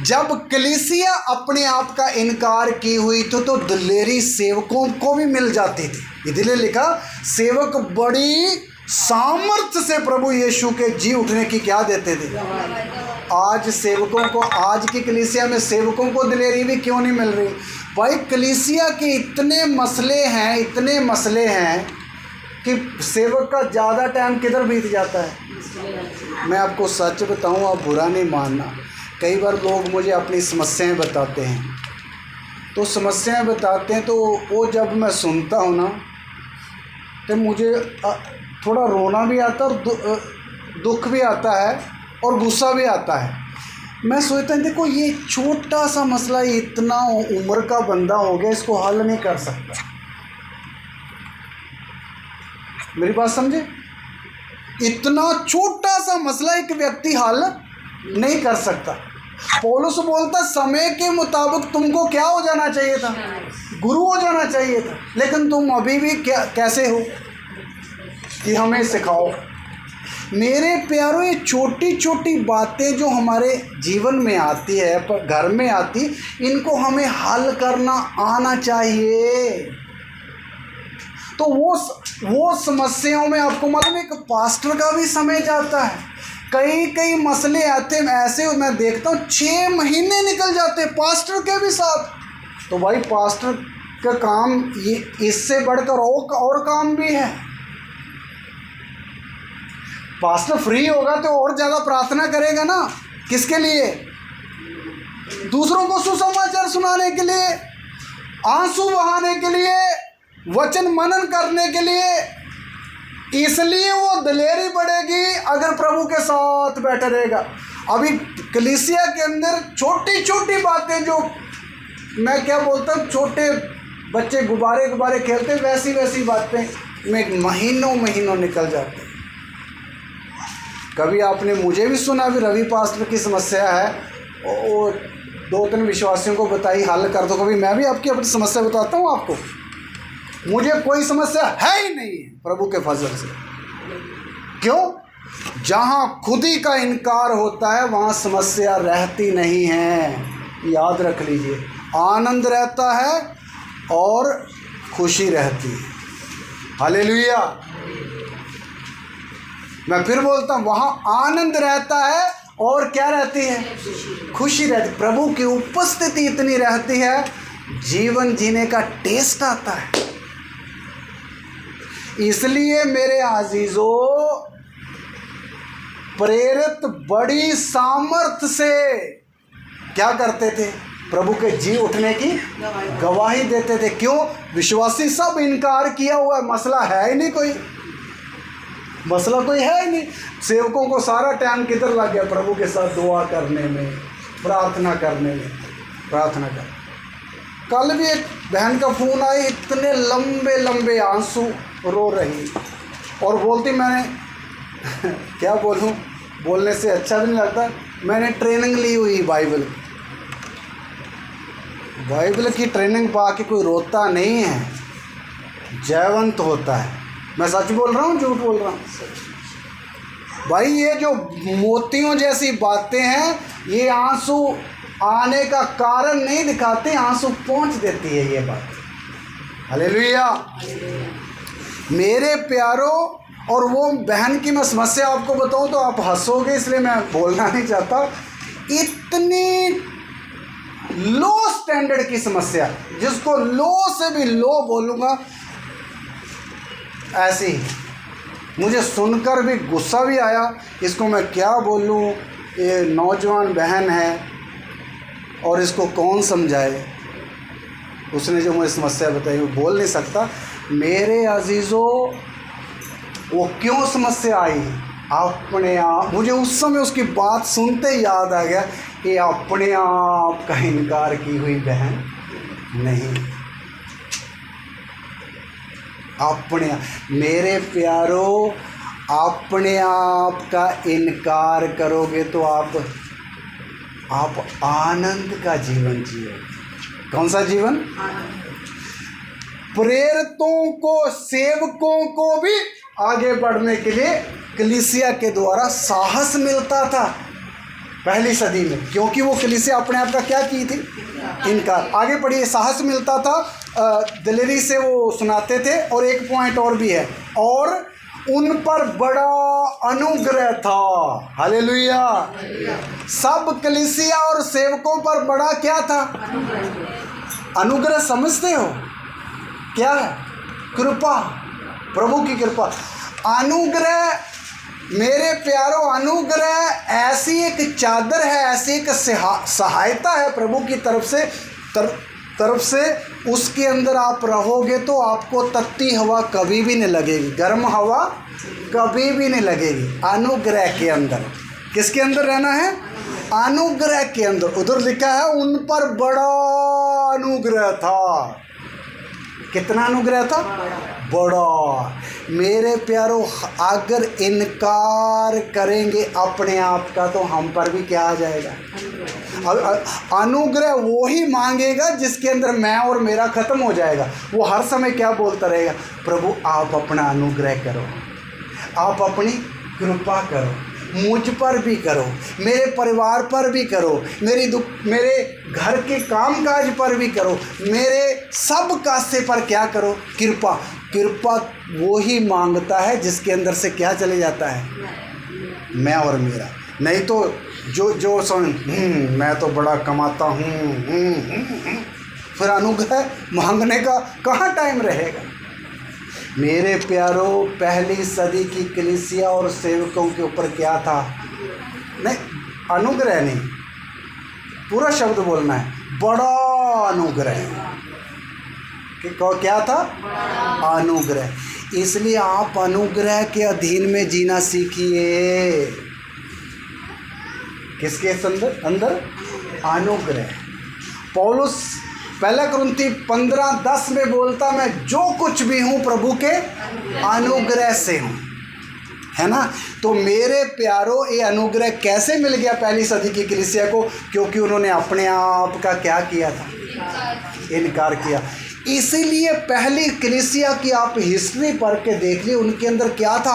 जब कलीसिया अपने आप का इनकार की हुई तो दिलेरी सेवकों को भी मिल जाती थी। इसलिए लिखा, सेवक बड़ी सामर्थ्य से प्रभु यीशु के जी उठने की क्या देते थे। आज सेवकों को, आज की कलीसिया में सेवकों को दिलेरी भी क्यों नहीं मिल रही? भाई कलीसिया के इतने मसले हैं कि सेवक का ज़्यादा टाइम किधर बीत जाता है। मैं आपको सच बताऊं, आप बुरा नहीं मानना, कई बार लोग मुझे अपनी समस्याएं बताते हैं, तो समस्याएं बताते हैं, तो वो जब मैं सुनता हूँ ना तो मुझे थोड़ा रोना भी आता है और दुख भी आता है और गुस्सा भी आता है। मैं सोचता हूँ देखो ये छोटा सा मसला, इतना उम्र का बंदा हो गया, इसको हल नहीं कर सकता। मेरी बात समझे? इतना छोटा सा मसला एक व्यक्ति हल नहीं कर सकता। पौलुस बोलता समय के मुताबिक तुमको क्या हो जाना चाहिए था? गुरु हो जाना चाहिए था, लेकिन तुम अभी भी कैसे हो कि हमें सिखाओ। मेरे प्यारों, ये छोटी छोटी बातें जो हमारे जीवन में आती है, पर घर में आती, इनको हमें हल करना आना चाहिए। तो वो समस्याओं में आपको मालूम है कि पास्टर का भी समय जाता है। कई मसले आते हैं ऐसे, मैं देखता हूँ 6 महीने निकल जाते हैं पास्टर के भी साथ। तो भाई पास्टर का काम ये, इससे बढ़कर और काम भी है। पास्टर फ्री होगा तो और ज़्यादा प्रार्थना करेगा ना। किसके लिए? दूसरों को सुसमाचार सुनाने के लिए, आंसू बहाने के लिए, वचन मनन करने के लिए। इसलिए वो दिलेरी बढ़ेगी अगर प्रभु के साथ बैठा रहेगा। अभी कलीसिया के अंदर छोटी छोटी बातें, जो मैं क्या बोलता हूँ, छोटे बच्चे गुब्बारे खेलते, वैसी बातें में महीनों निकल जाते हैं। कभी आपने मुझे भी सुना, भी रवि पास्टर की समस्या है, वो 2-3 विश्वासियों को बताई, हल कर दो। कभी मैं भी आपकी अपनी समस्या बताता हूँ आपको। मुझे कोई समस्या है ही नहीं है प्रभु के फजल से। क्यों? जहाँ खुद ही का इनकार होता है वहाँ समस्या रहती नहीं है। याद रख लीजिए, आनंद रहता है और खुशी रहती है। हालेलुया। मैं फिर बोलता हूँ, वहाँ आनंद रहता है और क्या रहती है? खुशी रहती। प्रभु की उपस्थिति इतनी रहती है, जीवन जीने का टेस्ट आता है। इसलिए मेरे अजीजों, प्रेरित बड़ी सामर्थ से क्या करते थे? प्रभु के जी उठने की गवाही देते थे। क्यों? विश्वासी सब इनकार किया हुआ है, मसला है ही नहीं, कोई मसला कोई है ही नहीं। सेवकों को सारा टाइम किधर लग गया? प्रभु के साथ दुआ करने में, प्रार्थना करने में, प्रार्थना कर। कल भी एक बहन का फ़ोन आया, इतने लंबे आंसू रो रही और बोलती, मैंने क्या बोलूं, बोलने से अच्छा भी नहीं लगता, मैंने ट्रेनिंग ली हुई बाइबल की ट्रेनिंग पा के कोई रोता नहीं है, जयवंत होता है। मैं सच बोल रहा हूँ, झूठ बोल रहा हूँ? भाई ये जो मोतियों जैसी बातें हैं, ये आंसू आने का कारण नहीं दिखाते, आंसू पहुँच देती है ये बात। हालेलुया। मेरे प्यारों, और वो बहन की मैं समस्या आपको बताऊं तो आप हंसोगे, इसलिए मैं बोलना नहीं चाहता। इतनी लो स्टैंडर्ड की समस्या, जिसको लो से भी लो बोलूँगा, ऐसी मुझे सुनकर भी गुस्सा भी आया। इसको मैं क्या बोलूँ? ये नौजवान बहन है और इसको कौन समझाए? उसने जो मुझे समस्या बताई वो बोल नहीं सकता। मेरे अजीज़ों, वो क्यों समस्या आई? अपने आप। मुझे उस समय उसकी बात सुनते याद आ गया, ये अपने आप का इनकार की हुई बहन नहीं, अपने। मेरे प्यारों, अपने आप का इनकार करोगे तो आप आनंद का जीवन जियोगे। कौन सा जीवन? प्रेरितों को, सेवकों को भी आगे बढ़ने के लिए कलीसिया के द्वारा साहस मिलता था पहली सदी में, क्योंकि वो कलीसिया अपने आप का क्या की थी? इनकार। आगे पढ़िए, साहस मिलता था, दिलेरी से वो सुनाते थे। और एक पॉइंट और भी है, और उन पर बड़ा अनुग्रह था। हालेलुया। सब कलीसिया और सेवकों पर बड़ा क्या था? अनुग्रह। समझते हो क्या है? कृपा, प्रभु की कृपा। अनुग्रह, मेरे प्यारों, अनुग्रह ऐसी एक चादर है, ऐसी एक सहायता है प्रभु की तरफ से, तरफ से उसके अंदर आप रहोगे तो आपको तत्ती हवा कभी भी नहीं लगेगी, गर्म हवा कभी भी नहीं लगेगी। अनुग्रह के अंदर, किसके अंदर रहना है? अनुग्रह के अंदर। उधर लिखा है उन पर बड़ा अनुग्रह था। कितना अनुग्रह था? बड़ा। मेरे प्यारों, अगर इनकार करेंगे अपने आप का तो हम पर भी क्या आ जाएगा? अनुग्रह वो ही मांगेगा जिसके अंदर मैं और मेरा खत्म हो जाएगा। वो हर समय क्या बोलता रहेगा? प्रभु आप अपना अनुग्रह करो, आप अपनी कृपा करो, मुझ पर भी करो, मेरे परिवार पर भी करो, मेरे घर के कामकाज पर भी करो, मेरे सब कासे पर क्या करो? कृपा। कृपा वो ही मांगता है जिसके अंदर से क्या चले जाता है? मैं और मेरा। नहीं तो जो मैं तो बड़ा कमाता हूँ, फिर अनुग्रह मांगने का कहाँ टाइम रहेगा? मेरे प्यारों, पहली सदी की कलीसिया और सेवकों के ऊपर क्या था? नहीं, अनुग्रह नहीं, पूरा शब्द बोलना है, बड़ा अनुग्रह। कि क्या था? अनुग्रह। इसलिए आप अनुग्रह के अधीन में जीना सीखिए। किसके अंदर? अनुग्रह। पौलुस 1 कुरिन्थी 15:10 में बोलता, मैं जो कुछ भी हूँ प्रभु के अनुग्रह से हूँ, है ना। तो मेरे प्यारों, ये अनुग्रह कैसे मिल गया पहली सदी की कलीसिया को? क्योंकि उन्होंने अपने आप का क्या किया था? इनकार किया। इसीलिए पहली कलीसिया की आप हिस्ट्री पढ़ के देख ली, उनके अंदर क्या था?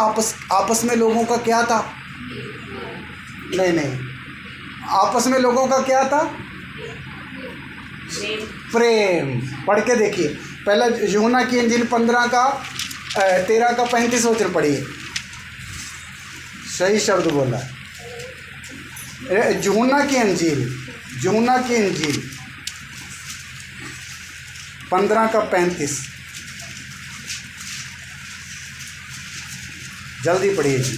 आपस में लोगों का क्या था? नहीं, आपस में लोगों का क्या था? प्रेम। पढ़ के देखिए, पहला यूहन्ना की इंजील 15 का 13 का 35 वचन पढ़िए। सही शब्द बोला। यूहन्ना की इंजील 15 का 35, जल्दी पढ़िए जी।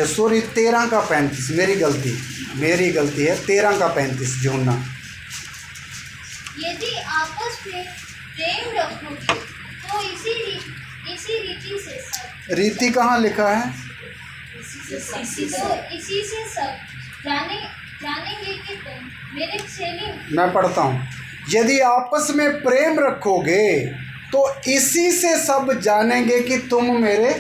सॉरी, 13 का 35, मेरी गलती है। 13 का 35 यूहन्ना। यदि आपस में प्रेम रखोगे तो इसी रीति से सब। रीति कहाँ लिखा है? तो इसी से सब जानेंगे कि तुम मेरे चेले। मैं पढ़ता हूँ। यदि आपस में प्रेम रखोगे तो इसी से सब जानेंगे कि तुम मेरे।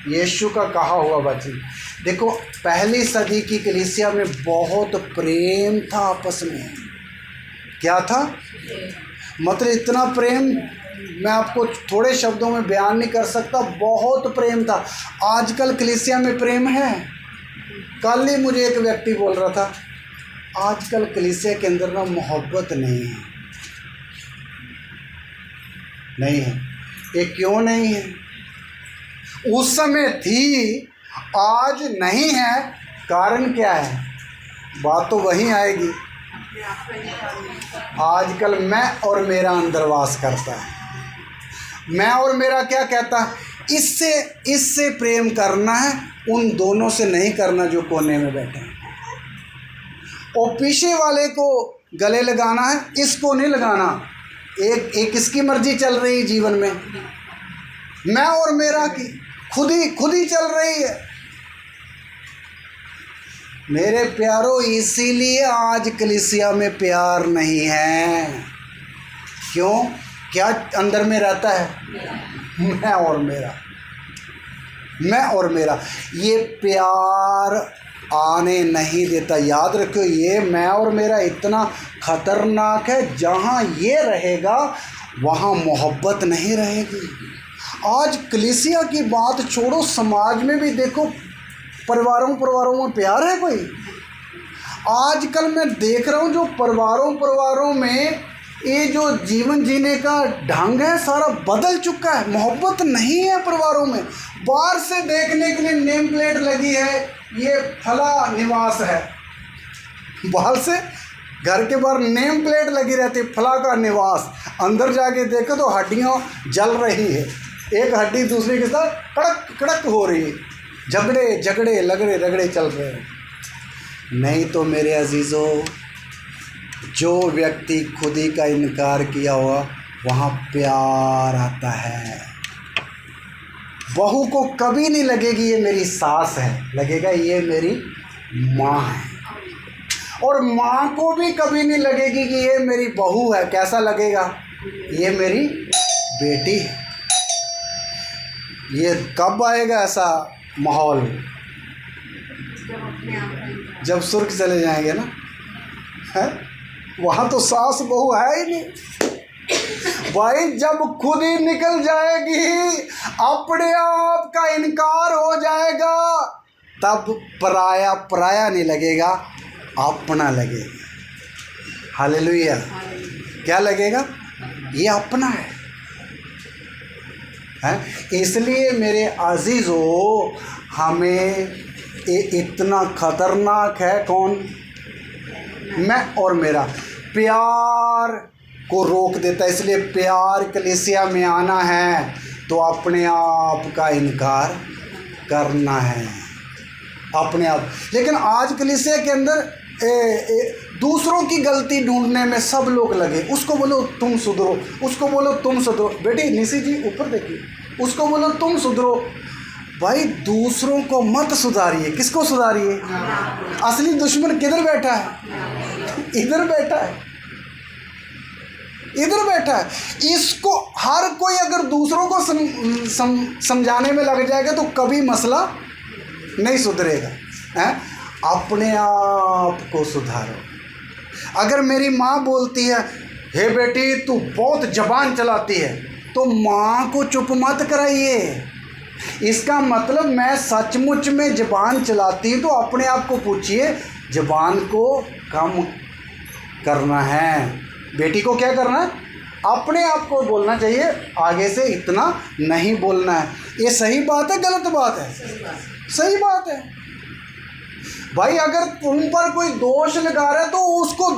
यीशु का कहा हुआ वचन। देखो, पहली सदी की कलीसिया में बहुत प्रेम था आपस में। क्या था? मतलब इतना प्रेम मैं आपको थोड़े शब्दों में बयान नहीं कर सकता, बहुत प्रेम था। आजकल कलीसिया में प्रेम है? कल ही मुझे एक व्यक्ति बोल रहा था, आजकल कलीसिया के अंदर ना मोहब्बत नहीं है। ये क्यों नहीं है? उस समय थी, आज नहीं है। कारण क्या है? बात तो वहीं आएगी। आजकल मैं और मेरा अंदर वास करता है। मैं और मेरा क्या कहता है? इससे प्रेम करना है, उन दोनों से नहीं करना जो कोने में बैठे हैं। और पीछे वाले को गले लगाना है, इसको नहीं लगाना। एक इसकी मर्जी चल रही है जीवन में, मैं और मेरा की खुद ही चल रही है। मेरे प्यारों, इसीलिए आज कलीसिया में प्यार नहीं है। क्यों? क्या अंदर में रहता है? मैं और मेरा। ये प्यार आने नहीं देता। याद रखो, ये मैं और मेरा इतना खतरनाक है। जहाँ ये रहेगा वहाँ मोहब्बत नहीं रहेगी। आज कलीसिया की बात छोड़ो, समाज में भी देखो, परिवारों में प्यार है कोई? आजकल मैं देख रहा हूँ जो परिवारों में ये जो जीवन जीने का ढंग है सारा बदल चुका है। मोहब्बत नहीं है परिवारों में। बाहर से देखने के लिए नेम प्लेट लगी है, ये फला निवास है। बाहर से घर के बाहर नेम प्लेट लगी रहती, फला का निवास। अंदर जाके देखो तो हड्डियाँ जल रही है, एक हड्डी दूसरे के साथ कड़क कड़क हो रही है। झगड़े झगड़े लगड़े रगड़े चल रहे हैं। नहीं तो मेरे अजीज़ों, जो व्यक्ति खुद ही का इनकार किया हुआ, वहाँ प्यार आता है। बहू को कभी नहीं लगेगी ये मेरी सास है, लगेगा ये मेरी माँ है। और माँ को भी कभी नहीं लगेगी कि ये मेरी बहू है, कैसा लगेगा, ये मेरी बेटी है। ये कब आएगा ऐसा माहौल? जब स्वर्ग चले जाएंगे ना, है वहाँ तो सास बहू है ही नहीं भाई। जब खुद ही निकल जाएगी, अपने आप का इनकार हो जाएगा, तब पराया पराया नहीं लगेगा, अपना लगेगा। हालेलुया। क्या लगेगा? ये अपना है। इसलिए मेरे अजीज़ों, हमें इतना खतरनाक है कौन? मैं और मेरा प्यार को रोक देता है। इसलिए प्यार कलीसिया में आना है तो अपने आप का इनकार करना है, अपने आप। लेकिन आज कलीसिया के अंदर दूसरों की गलती ढूंढने में सब लोग लगे। उसको बोलो तुम सुधरो, उसको बोलो तुम सुधरो। बेटी निशी जी ऊपर देखिए, उसको बोलो तुम सुधरो। भाई दूसरों को मत सुधारिए, किसको सुधारिए? असली दुश्मन किधर बैठा है? इधर बैठा है, इधर बैठा है। इसको हर कोई अगर दूसरों को समझाने में लग जाएगा तो कभी मसला नहीं सुधरेगा। हैं? अपने आप को सुधारो। अगर मेरी माँ बोलती है, हे बेटी तू बहुत जबान चलाती है, तो माँ को चुप मत कराइए। इसका मतलब मैं सचमुच में जबान चलाती हूँ, तो अपने आप को पूछिए, जबान को कम करना है। बेटी को क्या करना है? अपने आप को बोलना चाहिए, आगे से इतना नहीं बोलना है। ये सही बात है, गलत बात है? सही बात है भाई। अगर तुम पर कोई दोष लगा रहा है तो उसको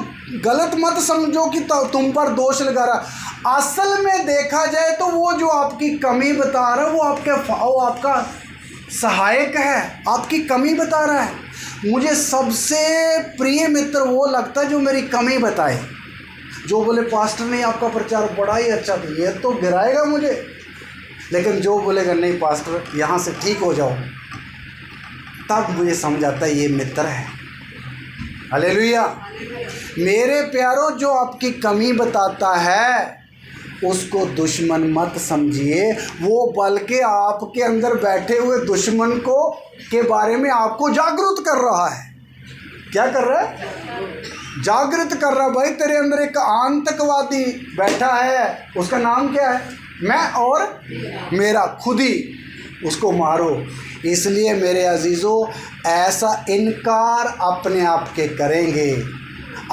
गलत मत समझो कि तुम पर दोष लगा रहा है। असल में देखा जाए तो वो जो आपकी कमी बता रहा है, वो आपका सहायक है, आपकी कमी बता रहा है। मुझे सबसे प्रिय मित्र वो लगता है जो मेरी कमी बताए, जो बोले पास्टर ने आपका प्रचार बड़ा ही अच्छा था, ये तो गिराएगा मुझे। लेकिन जो बोलेगा नहीं पास्टर यहाँ से ठीक हो जाओ, तब मुझे समझ आता है ये मित्र है। हालेलुया। मेरे प्यारों, जो आपकी कमी बताता है उसको दुश्मन मत समझिए। वो बल्कि आपके अंदर बैठे हुए दुश्मन को के बारे में आपको जागरूक कर रहा है। क्या कर रहा है? जागृत कर रहा है। भाई तेरे अंदर एक आतंकवादी बैठा है, उसका नाम क्या है? मैं और मेरा। खुद ही उसको मारो। इसलिए मेरे अजीज़ों, ऐसा इनकार अपने आप के करेंगे,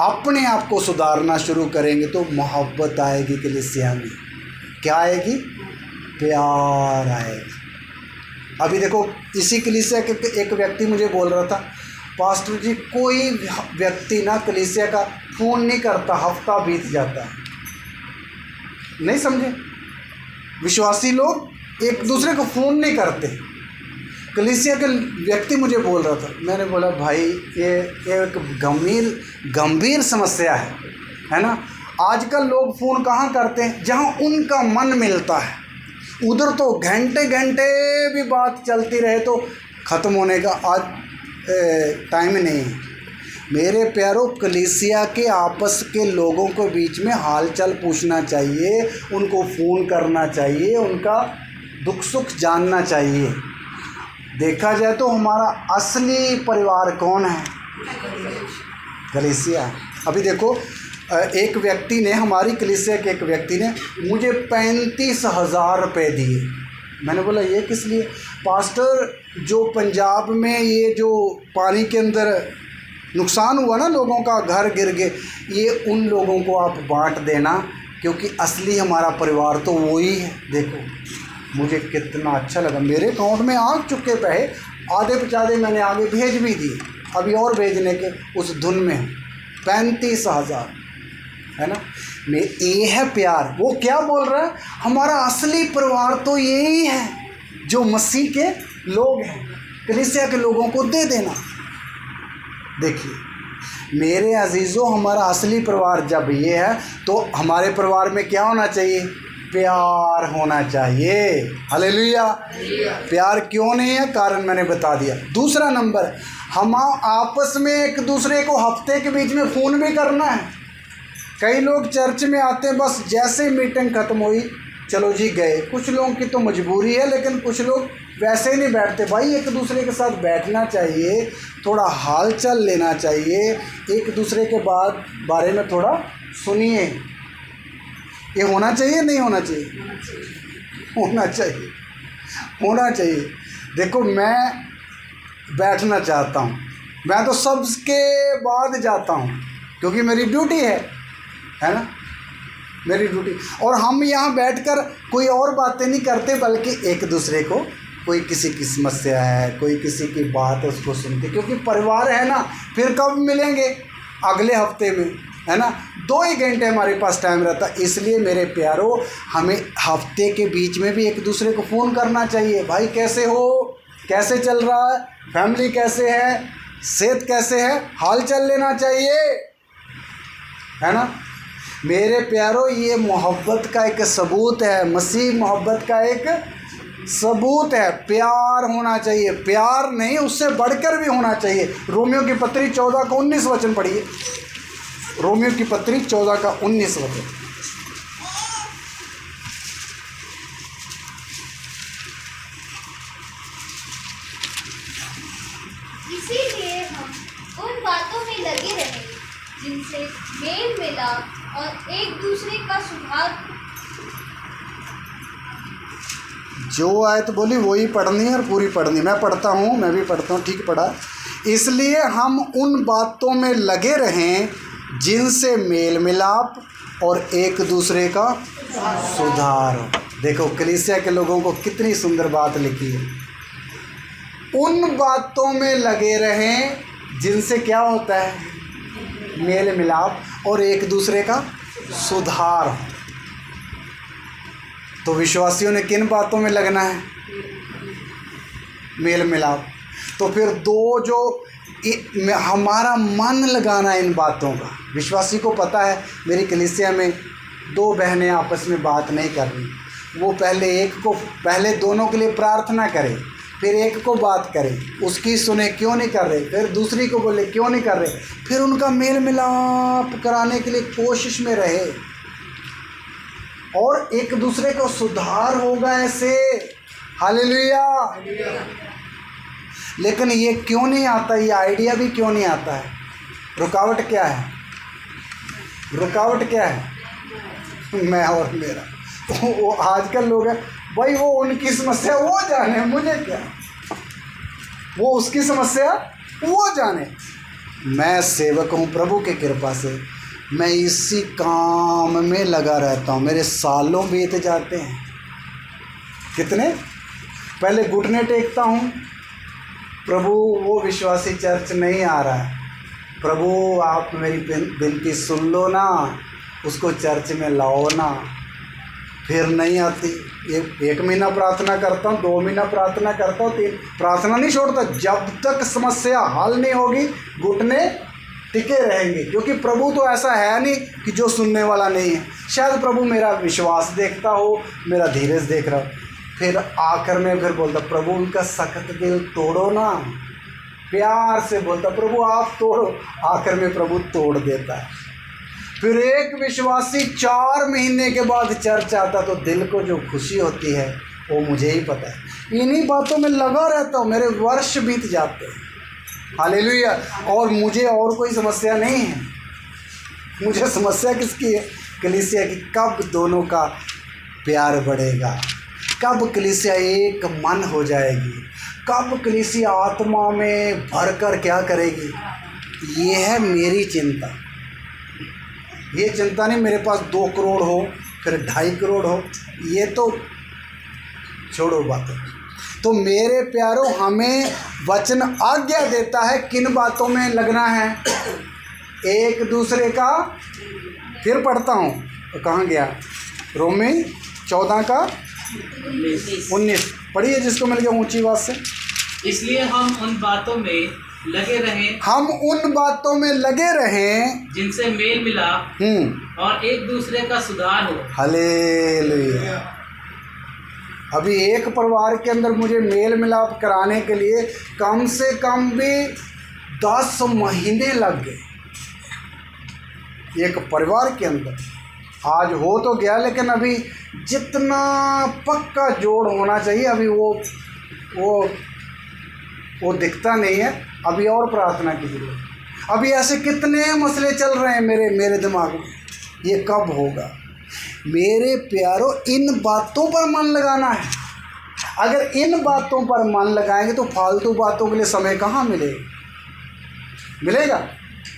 अपने आप को सुधारना शुरू करेंगे तो मोहब्बत आएगी कलीसिया में। क्या आएगी? प्यार आएगा। अभी देखो, इसी कलीसिया के एक व्यक्ति मुझे बोल रहा था, पास्टर जी कोई व्यक्ति ना कलीसिया का फ़ोन नहीं करता, हफ्ता बीत जाता है। नहीं समझे? विश्वासी लोग एक दूसरे को फ़ोन नहीं करते। कलीसिया के व्यक्ति मुझे बोल रहा था। मैंने बोला भाई ये एक गंभीर समस्या है ना। आजकल लोग फ़ोन कहाँ करते हैं? जहाँ उनका मन मिलता है, उधर तो घंटे घंटे भी बात चलती रहे तो ख़त्म होने का आज टाइम नहीं है। मेरे प्यारों, कलीसिया के आपस के लोगों के बीच में हालचाल पूछना चाहिए, उनको फ़ोन करना चाहिए, उनका दुख सुख जानना चाहिए। देखा जाए तो हमारा असली परिवार कौन है? कलीसिया। अभी देखो, एक व्यक्ति ने, हमारी कलीसिया के एक व्यक्ति ने मुझे 35,000 रुपये दिए। मैंने बोला ये किस लिए? पास्टर, जो पंजाब में ये जो पानी के अंदर नुकसान हुआ ना, लोगों का घर गिर गए, ये उन लोगों को आप बांट देना, क्योंकि असली हमारा परिवार तो वही है। देखो मुझे कितना अच्छा लगा। मेरे अकाउंट में आ चुके पैसे, आधे पचाधे मैंने आगे भेज भी दिए, अभी और भेजने के उस धुन में हूँ। 35,000 है ना। ये है प्यार। वो क्या बोल रहा है? हमारा असली परिवार तो यही है जो मसीह के लोग हैं, कलीसिया के लोगों को दे देना। देखिए मेरे अजीज़ों, हमारा असली परिवार जब ये है तो हमारे परिवार में क्या होना चाहिए? प्यार होना चाहिए। हालेलुया। प्यार क्यों नहीं है? कारण मैंने बता दिया। दूसरा नंबर, हम आपस में एक दूसरे को हफ्ते के बीच में फ़ोन भी करना है। कई लोग चर्च में आते हैं, बस जैसे मीटिंग ख़त्म हुई चलो जी गए। कुछ लोगों की तो मजबूरी है, लेकिन कुछ लोग वैसे ही नहीं बैठते। भाई एक दूसरे के साथ बैठना चाहिए, थोड़ा हाल चाल लेना चाहिए, एक दूसरे के बारे में थोड़ा सुनिए। ये होना चाहिए नहीं होना चाहिए? होना चाहिए, होना चाहिए। देखो मैं बैठना चाहता हूँ, मैं तो सबके बाद जाता हूँ क्योंकि मेरी ड्यूटी है ना, मेरी ड्यूटी। और हम यहाँ बैठकर कोई और बातें नहीं करते, बल्कि एक दूसरे को, कोई किसी की समस्या है, कोई किसी की बात है, उसको सुनते, क्योंकि परिवार है ना। फिर कब मिलेंगे? अगले हफ्ते में, है ना। 2 ही घंटे हमारे पास टाइम रहता। इसलिए मेरे प्यारों, हमें हफ्ते के बीच में भी एक दूसरे को फ़ोन करना चाहिए। भाई कैसे हो, कैसे चल रहा है, फैमिली कैसे है, सेहत कैसे है, हाल चाल लेना चाहिए, है ना। मेरे प्यारों, ये मोहब्बत का एक सबूत है, मसीह मोहब्बत का एक सबूत है। प्यार होना चाहिए, प्यार नहीं उससे बढ़कर भी होना चाहिए। रोमियो की पत्री 14 का 19 वचन पढ़िए। रोमियो की पत्री 14 का 19 वचन। इसीलिए हम उन बातों में लगे रहें जिनसे मेल मिलाप और एक दूसरे का सुधार। जो आयत बोली वही पढ़नी है और पूरी पढ़नी। मैं पढ़ता हूँ, मैं भी पढ़ता हूँ, ठीक पढ़ा। इसलिए हम उन बातों में लगे रहें जिनसे मेल मिलाप और एक दूसरे का सुधार हो। देखो कलीसिया के लोगों को कितनी सुंदर बात लिखी है। उन बातों में लगे रहें जिनसे क्या होता है? मेल मिलाप और एक दूसरे का सुधार हो। तो विश्वासियों ने किन बातों में लगना है? मेल मिलाप। तो फिर हमारा मन लगाना इन बातों का। विश्वासी को पता है मेरी कलीसिया में 2 बहनें आपस में बात नहीं कर रही, वो पहले दोनों के लिए प्रार्थना करें, फिर एक को बात करें, उसकी सुने क्यों नहीं कर रहे, फिर दूसरी को बोले क्यों नहीं कर रहे, फिर उनका मेल मिलाप कराने के लिए कोशिश में रहे और एक दूसरे को सुधार होगा ऐसे। हालेलुया। लेकिन ये क्यों नहीं आता? ये आइडिया भी क्यों नहीं आता है? रुकावट क्या है? रुकावट क्या है? मैं और मेरा। वो आजकल लोग हैं भाई, वो उनकी समस्या वो जाने, मुझे क्या, वो उसकी समस्या वो जाने। मैं सेवक हूँ प्रभु की कृपा से, मैं इसी काम में लगा रहता हूँ। मेरे सालों बीत जाते हैं, कितने, पहले घुटने टेकता हूँ, प्रभु वो विश्वासी चर्च नहीं आ रहा है, प्रभु आप मेरी विनती सुन लो ना, उसको चर्च में लाओ ना। फिर नहीं आती। एक महीना प्रार्थना करता हूँ, 2 महीना प्रार्थना करता हूँ, 3 प्रार्थना नहीं छोड़ता। जब तक समस्या हल नहीं होगी घुटने टिके रहेंगे, क्योंकि प्रभु तो ऐसा है नहीं कि जो सुनने वाला नहीं है। शायद प्रभु मेरा विश्वास देखता हो, मेरा धीरज देख रहा हो। फिर आखिर में फिर बोलता प्रभु उनका सख्त दिल तोड़ो ना, प्यार से बोलता प्रभु आप तोड़ो। आखिर में प्रभु तोड़ देता है। फिर एक विश्वासी 4 महीने के बाद चर्च आता तो दिल को जो खुशी होती है वो मुझे ही पता है। इन्हीं बातों में लगा रहता हूँ, मेरे वर्ष बीत जाते हैं। हालेलुया। और मुझे और कोई समस्या नहीं है। मुझे समस्या किसकी है? कलीसिया की। कब दोनों का प्यार बढ़ेगा, कब कलीसिया एक मन हो जाएगी, कब कलीसिया आत्मा में भरकर क्या करेगी, ये है मेरी चिंता। ये चिंता नहीं मेरे पास 2 करोड़ हो फिर 2.5 करोड़ हो, ये तो छोड़ो बातें। तो मेरे प्यारों, हमें वचन आज्ञा देता है किन बातों में लगना है? एक दूसरे का, फिर पढ़ता हूँ तो कहाँ गया, रोमी 14 का 19 पढ़िए, जिसको मिल गया ऊंची आवाज़ से। इसलिए हम उन बातों में लगे रहें जिनसे मेल मिलाप और एक दूसरे का सुधार हो। हालेलुया। अभी एक परिवार के अंदर मुझे मेल मिलाप कराने के लिए कम से कम भी 10 महीने लग गए, एक परिवार के अंदर। आज हो तो गया, लेकिन अभी जितना पक्का जोड़ होना चाहिए अभी वो दिखता नहीं है। अभी और प्रार्थना की जरूरत। अभी ऐसे कितने मसले चल रहे हैं मेरे दिमाग में, ये कब होगा? मेरे प्यारों, इन बातों पर मन लगाना है। अगर इन बातों पर मन लगाएंगे तो फालतू बातों के लिए समय कहाँ मिलेगा?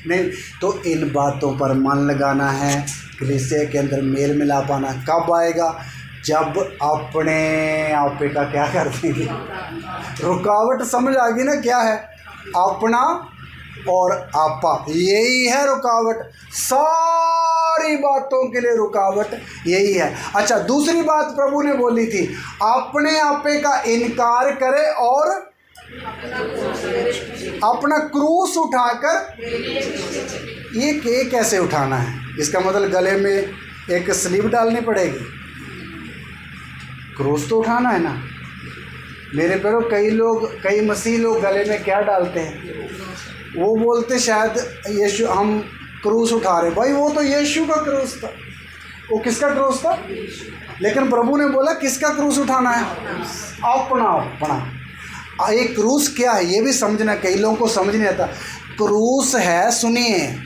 नहीं, तो इन बातों पर मन लगाना है। कलीसिया के अंदर मेल मिलाप आना कब आएगा? जब अपने आपे का क्या कर देंगे, रुकावट समझ आ गई ना क्या है? अपना और आपा, यही है रुकावट। सारी बातों के लिए रुकावट यही है। अच्छा, दूसरी बात प्रभु ने बोली थी, अपने आपे का इनकार करे और अपना क्रूस उठाकर। ये कैसे उठाना है? इसका मतलब गले में एक स्लीव डालनी पड़ेगी, क्रूस तो उठाना है ना। मेरे पैरों, कई मसीह लोग गले में क्या डालते हैं? वो बोलते शायद यीशु, हम क्रूस उठा रहे। भाई वो तो यीशु का क्रूस था। वो किसका क्रूस था? लेकिन प्रभु ने बोला किसका क्रूस उठाना है? अपना। एक क्रूस क्या है ये भी समझना, कई लोगों को समझ नहीं आता। क्रूस है, सुनिए,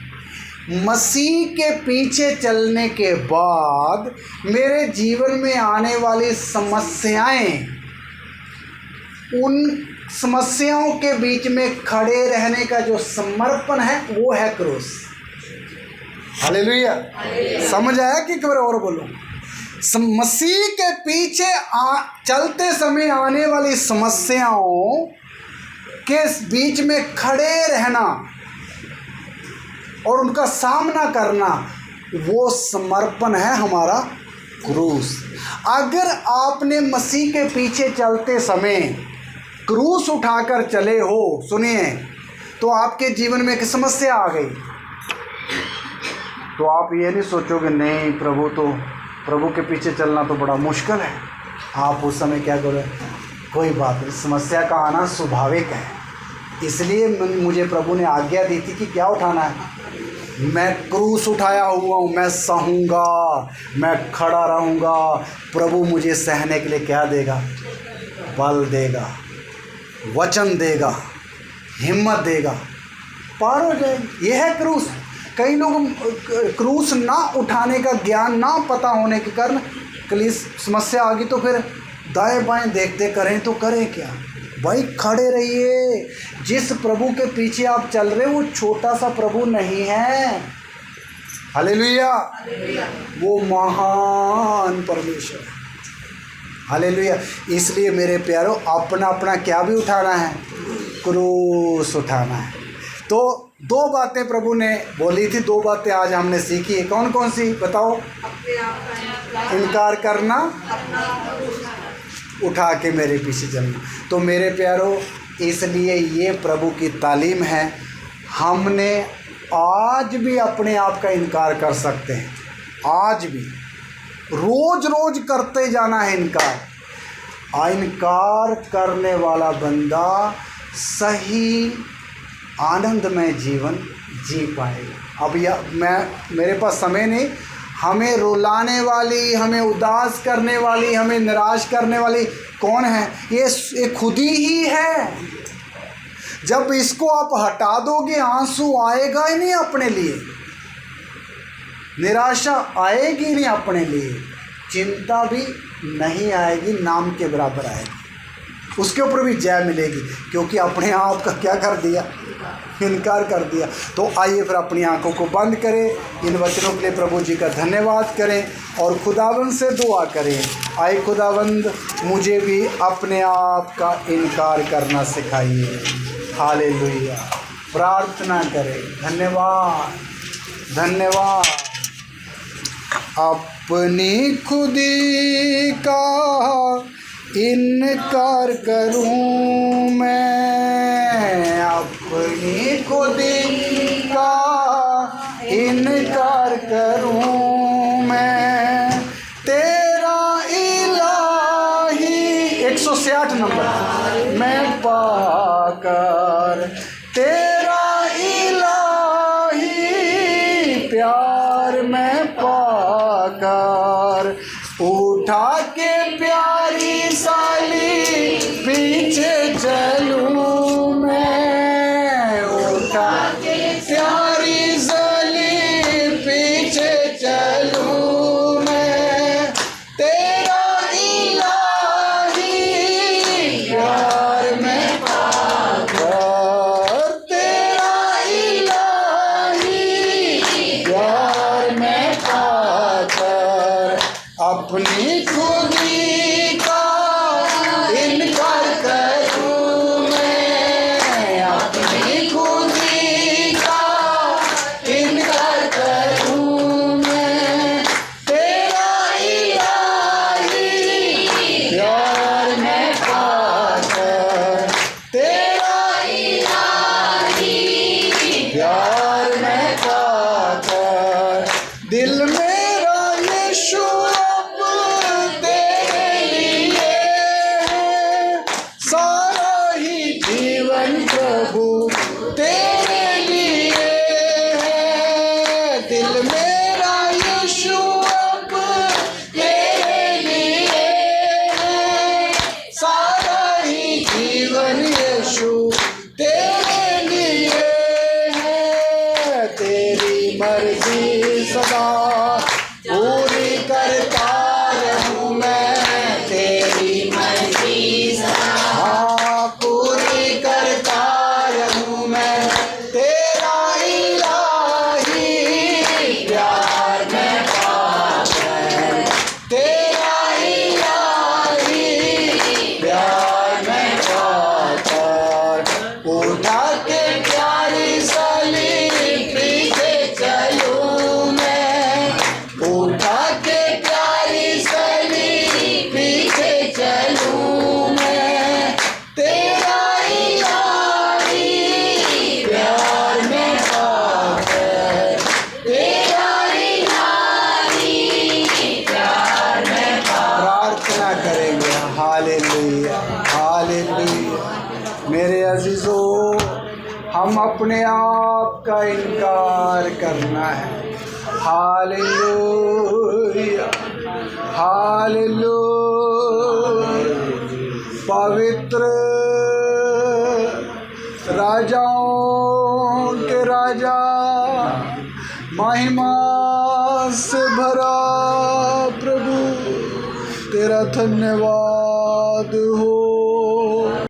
मसीह के पीछे चलने के बाद मेरे जीवन में आने वाली समस्याएं, उन समस्याओं के बीच में खड़े रहने का जो समर्पण है वो है क्रूस। हालेलुया। समझ आया कि एक बार और बोलो? मसीह के पीछे चलते समय आने वाली समस्याओं के बीच में खड़े रहना और उनका सामना करना, वो समर्पण है हमारा क्रूस। अगर आपने मसीह के पीछे चलते समय क्रूस उठाकर चले हो, सुनिए, तो आपके जीवन में एक समस्या आ गई, तो आप ये नहीं सोचोगे नहीं प्रभु के पीछे चलना तो बड़ा मुश्किल है। आप उस समय क्या करोगे? कोई बात नहीं, समस्या का आना स्वाभाविक है। इसलिए मुझे प्रभु ने आज्ञा दी थी कि क्या उठाना है? मैं क्रूस उठाया हुआ हूँ, मैं सहूँगा, मैं खड़ा रहूँगा। प्रभु मुझे सहने के लिए क्या देगा? बल देगा, वचन देगा, हिम्मत देगा, पार हो जाएगी। यह है क्रूस। कई लोग क्रूस ना उठाने का ज्ञान ना पता होने के कारण समस्या आ गई तो फिर दाएं बाएं देखते करें तो करें क्या? भाई खड़े रहिए। जिस प्रभु के पीछे आप चल रहे हो वो छोटा सा प्रभु नहीं है। हालेलुया। वो महान परमेश्वर है। हालेलुया। इसलिए मेरे प्यारों, अपना क्या भी उठाना है? क्रूस उठाना है। तो 2 बातें प्रभु ने बोली थी, 2 बातें आज हमने सीखी। कौन कौन सी बताओ? इनकार करना, उठा के मेरे पीछे चलना। तो मेरे प्यारों, इसलिए ये प्रभु की तालीम है। हमने आज भी अपने आप का इनकार कर सकते हैं, आज भी रोज करते जाना है इनकार। इनकार करने वाला बंदा सही आनंदमय जीवन जी पाएगा। अब मेरे पास समय नहीं। हमें रुलाने वाली, हमें उदास करने वाली, हमें निराश करने वाली कौन है? ये खुद ही है। जब इसको आप हटा दोगे, आंसू आएगा ही नहीं अपने लिए, निराशा आएगी नहीं अपने लिए, चिंता भी नहीं आएगी, नाम के बराबर आएगी। उसके ऊपर भी जय मिलेगी, क्योंकि अपने आप का क्या कर दिया? इनकार कर दिया। तो आइए फिर अपनी आंखों को बंद करें, इन वचनों के लिए प्रभु जी का धन्यवाद करें और खुदावंद से दुआ करें। आए खुदावंद, मुझे भी अपने आप का इनकार करना सिखाइए। हालेलुया। प्रार्थना करें। धन्यवाद। अपनी खुदी का इनकार करूं मैं अपनी खुदी का, इनकार करूं मैं तेरा इलाही। 168 नंबर। मैं पाकर तेरा इलाही प्यार मैं पाकर, उठा के प्यारी साली पीछे चलूं मैं, उठा के प्यारी साली पीछे चलूं मैं तेरा इलाही प्यार मैं पाकर, तेरा इलाही प्यार मैं पाकर अपनी खुदी का इनकार करूं मैं, अपनी खुदी का इनकार करूं मैं तेरा इलाही प्यार मैं पाकर, तेरा इलाही प्यार मैं पाकर। दिल मेरा यीशु अब तेरे लिए है, सारा ही जीवन प्रभु तेरे लिए है। दिल मेरा यीशु अब तेरे लिए है, सारा ही जीवन यीशु तेरे लिए है। तेरी मर्जी सदा पूरी करता रहूं मैं, तेरी मर्जी सदा हाँ पूरी करता रहूं मैं तेरा इलाही प्यार मैं पाकर, तेरा इलाही प्यार मैं पाकर, उठा के प्यारी साली पीछे चलूं मैं, उठा के प्यारी साली पीछे चलूं मैं तेरा इलाही प्यार मैं पाकर, तेरा इलाही प्यार मैं पाकर। प्रार्थना करेंगे। Hallelujah hallelujah. मेरे अजीजों, हम अपने आप का इनकार करना है। Hallelujah hallelujah. पवित्र राजाओं के राजा, महिमा से भरा प्रभु, तेरा धन्यवाद हो।